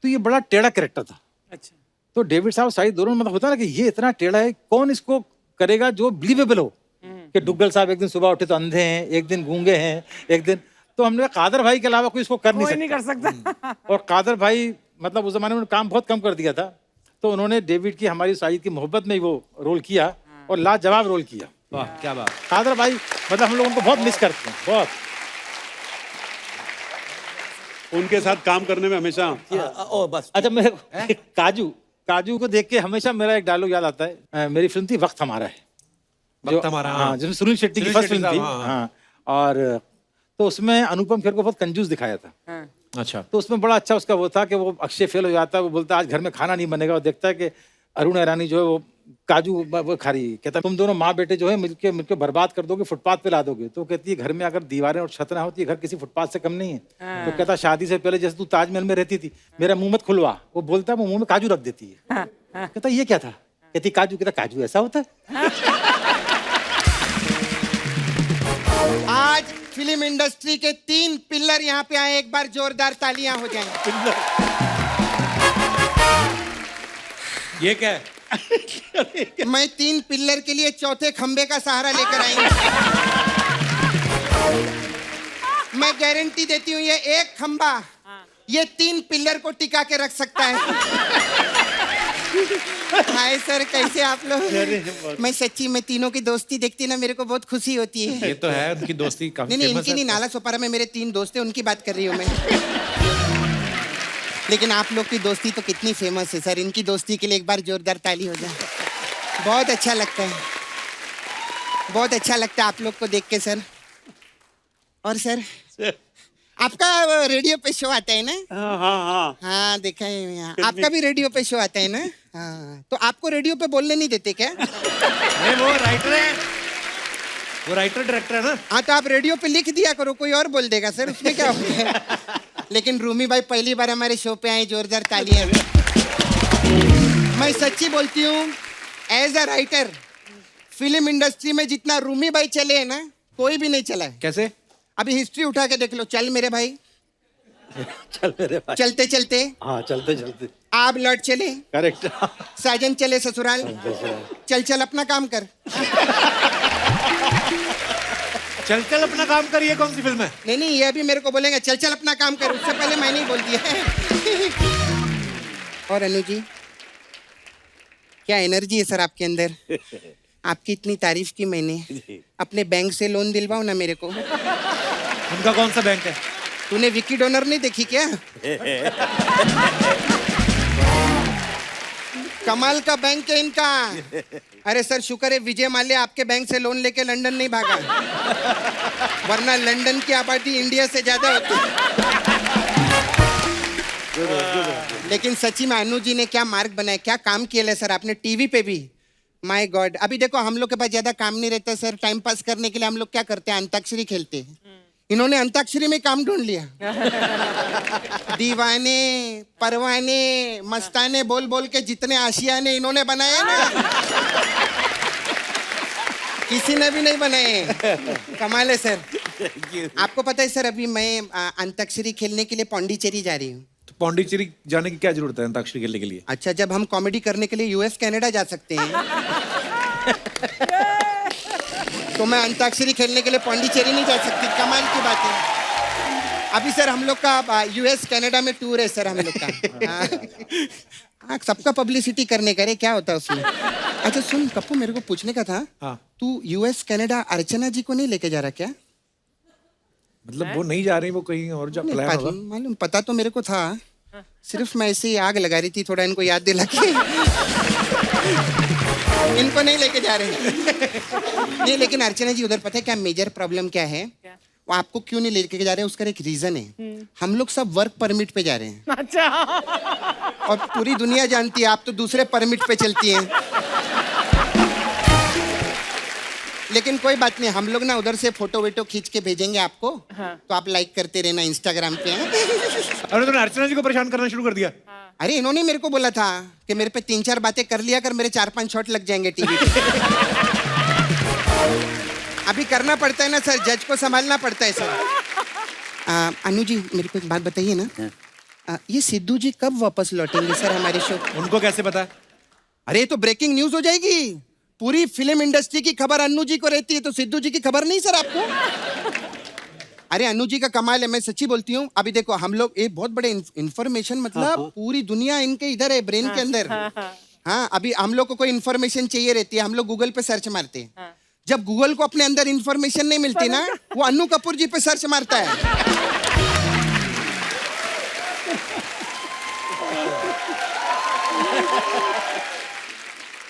तो ये बड़ा टेढ़ा कैरेक्टर था। अच्छा तो डेविड साहब शाहिद दोनों मतलब होता है ना कि ये इतना टेढ़ा है, कौन इसको करेगा जो बिलीवेबल हो कि डुग्गल साहब एक दिन सुबह उठे तो अंधे हैं, एक दिन गूंगे हैं, एक दिन, तो हमने कहा कादर भाई के अलावा कोई इसको कर कोई नहीं नहीं कर सकता। सकता। और कादर भाई मतलब उस जमाने में काम बहुत कम कर दिया था, तो उन्होंने डेविड की हमारी शाहिद की मोहब्बत में ही वो रोल किया और लाजवाब रोल किया। वाह क्या बात। कादर भाई मतलब हम लोग उनको बहुत मिस करते हैं, बहुत। उनके साथ काम करने में हमेशा ओ बस अच्छा मेरे काजू को देख के हमेशा मेरा एक डायलॉग याद आता है। मेरी फिल्म थी वक्त हमारा है, वक्त हमारा, हाँ। हाँ, जिसमें सुनील शेट्टी की सुनील फर्स्ट शेट्टी फिल्म थी, साहब, हाँ, हाँ। और तो उसमें अनुपम खेर को बहुत कंजूस दिखाया था। हाँ। अच्छा तो उसमें बड़ा अच्छा उसका वो था कि वो अक्षय फेल हो जाता है, वो बोलता है आज घर में खाना नहीं बनेगा, और देखता है कि अरुण ईरानी जो है वो काजू वो खा रही है, कहता है तुम दोनों माँ बेटे जो है मिलके मिलके बर्बाद कर दोगे, फुटपाथ पे ला दोगे। तो कहती है घर में अगर दीवारें और छत ना होती, घर किसी फुटपाथ से कम नहीं है। तो कहता शादी से पहले जैसे तू ताजमहल में रहती थी, मेरा मुंह मत खुलवा। वो बोलता है वो मुंह में काजू रख देती है। कहता ये क्या था, कहती काजू। कहता काजू ऐसा होता है। आज फिल्म इंडस्ट्री के 3 पिल्लर यहाँ पे आए, एक बार जोरदार तालियां हो जाएं। ये क्या है? मैं 3 पिल्लर के लिए चौथे खंबे का सहारा लेकर आई हूं। मैं गारंटी देती हूँ ये एक खंबा ये 3 पिल्लर को टिका के रख सकता है। हाय सर, कैसे आप लोग? मैं सच्ची में तीनों की दोस्ती देखती ना मेरे को बहुत खुशी होती है। ये तो है उनकी दोस्ती काफी नहीं फेमस इनकी है। नहीं, नाला सोपारा में मेरे 3 दोस्त हैं, उनकी बात कर रही हूँ मैं। लेकिन आप लोग की दोस्ती तो कितनी फेमस है सर, इनकी दोस्ती के लिए एक बार जोरदार ताली हो जाए। बहुत अच्छा लगता है, बहुत अच्छा लगता है आप लोग को देख के सर। और सर आपका रेडियो पे शो आता है ना? हाँ हाँ हाँ हाँ देखा है यहाँ। आपका भी रेडियो पे शो आता है ना? हाँ, तो आपको रेडियो पे बोलने नहीं देते क्या? नहीं वो राइटर है, वो राइटर डायरेक्टर है ना। हाँ तो आप रेडियो पे लिख दिया करो, कोई और बोल देगा सर, उसमें क्या हो गया। लेकिन रूमी भाई पहली बार हमारे शो पे आए, जोरदार तालियां। मैं सच्ची बोलती हूँ, as a writer film industry में जितना रूमी भाई चले हैं ना, कोई भी नहीं चला है। कैसे? अभी हिस्ट्री उठा के देख लो। चल मेरे भाई, चल मेरे भाई। चलते चलते हाँ चलते चलते आप लौट चले, करेक्ट। साजन चले ससुराल, चल चल अपना काम कर। चल चल अपना काम कर, ये कौन सी फिल्म है? नहीं नहीं, ये अभी मेरे को बोलेंगे चल चल अपना काम कर, उससे पहले मैंने ही बोल दिया है। और अनु जी, क्या एनर्जी है सर आपके अंदर। आपकी इतनी तारीफ की मैंने। अपने बैंक से लोन दिलवाओ ना मेरे को। उनका कौन सा बैंक है? तूने विकी डोनर नहीं देखी क्या? कमाल का बैंक है इनका। अरे सर शुक्र है विजय माल्या आपके बैंक से लोन लेके लंदन नहीं भागा, वरना लंदन की आबादी इंडिया से ज्यादा होती। लेकिन सच्ची में अनु जी ने क्या मार्ग बनाया, क्या काम किया है सर आपने टीवी पे भी। माय गॉड, अभी देखो हम लोग के पास ज्यादा काम नहीं रहता सर, टाइम पास करने के लिए हम लोग क्या करते हैं, अंताक्षरी खेलते हैं। इन्होंने अंताक्षरी में काम ढूंढ लिया। दीवाने परवाने मस्ताने बोल बोल के जितने आशियाने इन्होंने बनाए ना, किसी ने भी नहीं बनाए। कमाल है सर। आपको पता है सर, अभी मैं अंताक्षरी खेलने के लिए पौंडीचेरी जा रही हूँ। तो पौंडीचेरी जाने की क्या जरूरत है अंताक्षरी खेलने के लिए? अच्छा, जब हम कॉमेडी करने के लिए यूएस कनाडा जा सकते हैं, तो मैं अंताक्षरी खेलने के लिए पौंडीचेरी नहीं जा सकती। कमाल की बात है। अभी सर हम लोग का यूएस कनाडा में टूर है सर हम लोग का। हाँ, सबका पब्लिसिटी करने का रे, क्या होता है उसमें। अच्छा सुन कप्पू, मेरे को पूछने का था, हाँ। तू यूएस कनाडा अर्चना जी को नहीं लेके जा रहा क्या? मतलब वो नहीं जा रही, वो कहीं और जा प्लान होगा। मालूम, पता तो मेरे को था, सिर्फ मैं ऐसे ही आग लगा रही थी थोड़ा इनको याद दिला के। इनको नहीं लेके जा रहे। नहीं लेकिन अर्चना जी, उधर पता है क्या मेजर प्रॉब्लम क्या है? वो आपको क्यों नहीं लेके जा रहे, उसका एक रीजन है। हम लोग सब वर्क परमिट पे जा रहे हैं। अच्छा। और पूरी दुनिया जानती है आप तो दूसरे परमिट पे चलती हैं। लेकिन कोई बात नहीं, हम लोग ना उधर से फोटो वेटो खींच के भेजेंगे आपको। हाँ। तो आप लाइक करते रहना इंस्टाग्राम पे। अरे तूने अर्चना जी को परेशान करना शुरू कर दिया। अरे इन्होंने मेरे को बोला था कि मेरे पे 3-4 बातें कर लिया कर, मेरे 4-5 शॉट लग जाएंगे टीवी पे। अभी करना पड़ता है ना सर, जज को संभालना पड़ता है सर। अनु जी मेरे को एक बात बताइए ना, ये सिद्धू जी कब वापस लौटेंगे सर हमारे शो? उनको कैसे पता? अरे ये तो ब्रेकिंग न्यूज हो जाएगी, पूरी फिल्म इंडस्ट्री की खबर अन्नू जी को रहती है, तो सिद्धू जी की खबर नहीं सर आपको? अरे अन्नू जी का कमाल है, मैं सच्ची बोलती हूँ। अभी देखो हम लोग एक बहुत बड़े इंफॉर्मेशन, मतलब पूरी दुनिया इनके इधर है, ब्रेन के अंदर। हाँ, अभी हम लोग को कोई इन्फॉर्मेशन चाहिए रहती है, हम लोग गूगल पे सर्च मारते हैं। जब गूगल को अपने अंदर इन्फॉर्मेशन नहीं मिलती ना, वो अन्नू कपूर जी पे सर्च मारता है।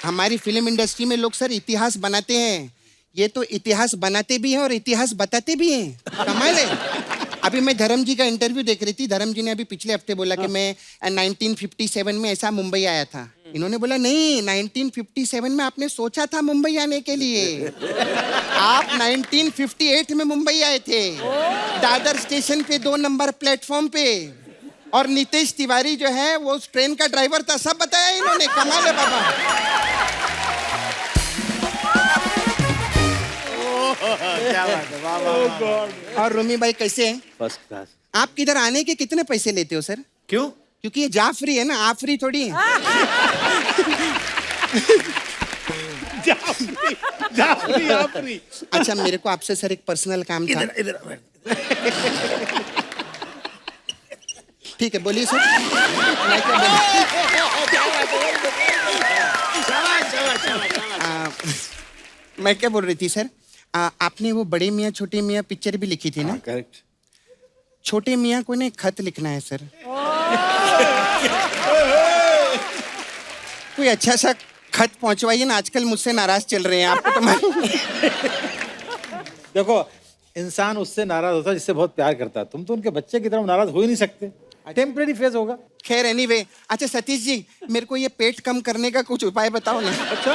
हमारी फिल्म इंडस्ट्री में लोग सर इतिहास बनाते हैं, ये तो इतिहास बनाते भी हैं और इतिहास बताते भी हैं। कमाल है। अभी मैं धर्म जी का इंटरव्यू देख रही थी, धर्म जी ने अभी पिछले हफ्ते बोला कि मैं 1957 में ऐसा मुंबई आया था। इन्होंने बोला नहीं, 1957 में आपने सोचा था मुंबई आने के लिए, आप 1958 में मुंबई आए थे, दादर स्टेशन पे 2 नंबर प्लेटफॉर्म पे, और नितेश तिवारी जो है वो उस ट्रेन का ड्राइवर था, सब बताया इन्होंने। कमाल है बाबा। क्या बात है, वाह वाह वाह। और रूमी भाई कैसे हैं? First class. आप किधर आने के कितने पैसे लेते हो सर? क्यों? क्योंकि ये जाफरी है ना, आफरी थोड़ी है। जाफरी। अच्छा मेरे को आपसे सर एक पर्सनल काम था। ठीक है बोलिए सर। मैं क्या मैं क्या बोल रही थी सर, आपने वो बड़े मियाँ छोटे मियाँ पिक्चर भी लिखी थी ना? करेक्ट। छोटे मियाँ को ने खत लिखना है सर। कोई अच्छा सा खत पहुंचवाइए ना, आजकल मुझसे नाराज चल रहे हैं, आपको तो मालूम है। देखो इंसान उससे नाराज होता है जिससे बहुत प्यार करता है। तुम तो उनके बच्चे की तरह नाराज हो ही नहीं सकते, टेम्परेरी फेज होगा। खैर एनीवे, अच्छा सतीश जी मेरे को ये पेट कम करने का कुछ उपाय बताओ ना। अच्छा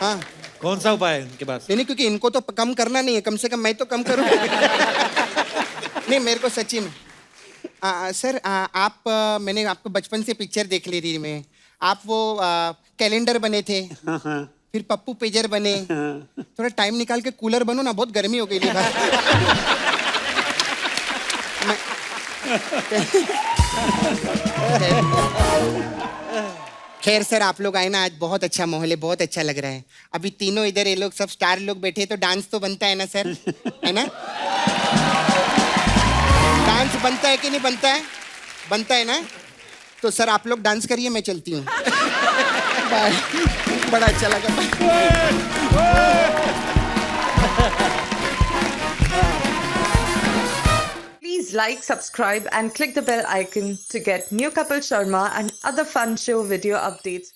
हाँ, कौन सा उपाय है इनके पास? नहीं क्योंकि इनको तो कम करना नहीं है, कम से कम मैं तो कम करूँ। नहीं मेरे को सच्ची में सर, आप मैंने आपको बचपन से पिक्चर देख ली थी मैं, आप वो कैलेंडर बने थे, फिर पप्पू पेजर बने, थोड़ा टाइम निकाल के कूलर बनो ना, बहुत गर्मी हो गई थी भाई। खैर सर आप लोग आए ना, आज बहुत अच्छा माहौल है, बहुत अच्छा लग रहा है। अभी तीनों इधर ये लोग सब स्टार लोग बैठे, तो डांस तो बनता है ना सर, है ना? डांस बनता है कि नहीं बनता है? बनता है ना? तो सर आप लोग डांस करिए, मैं चलती हूँ। बाय। बड़ा अच्छा लगा। Please like, subscribe and click the bell icon to get new Kapil Sharma and other fun show video updates.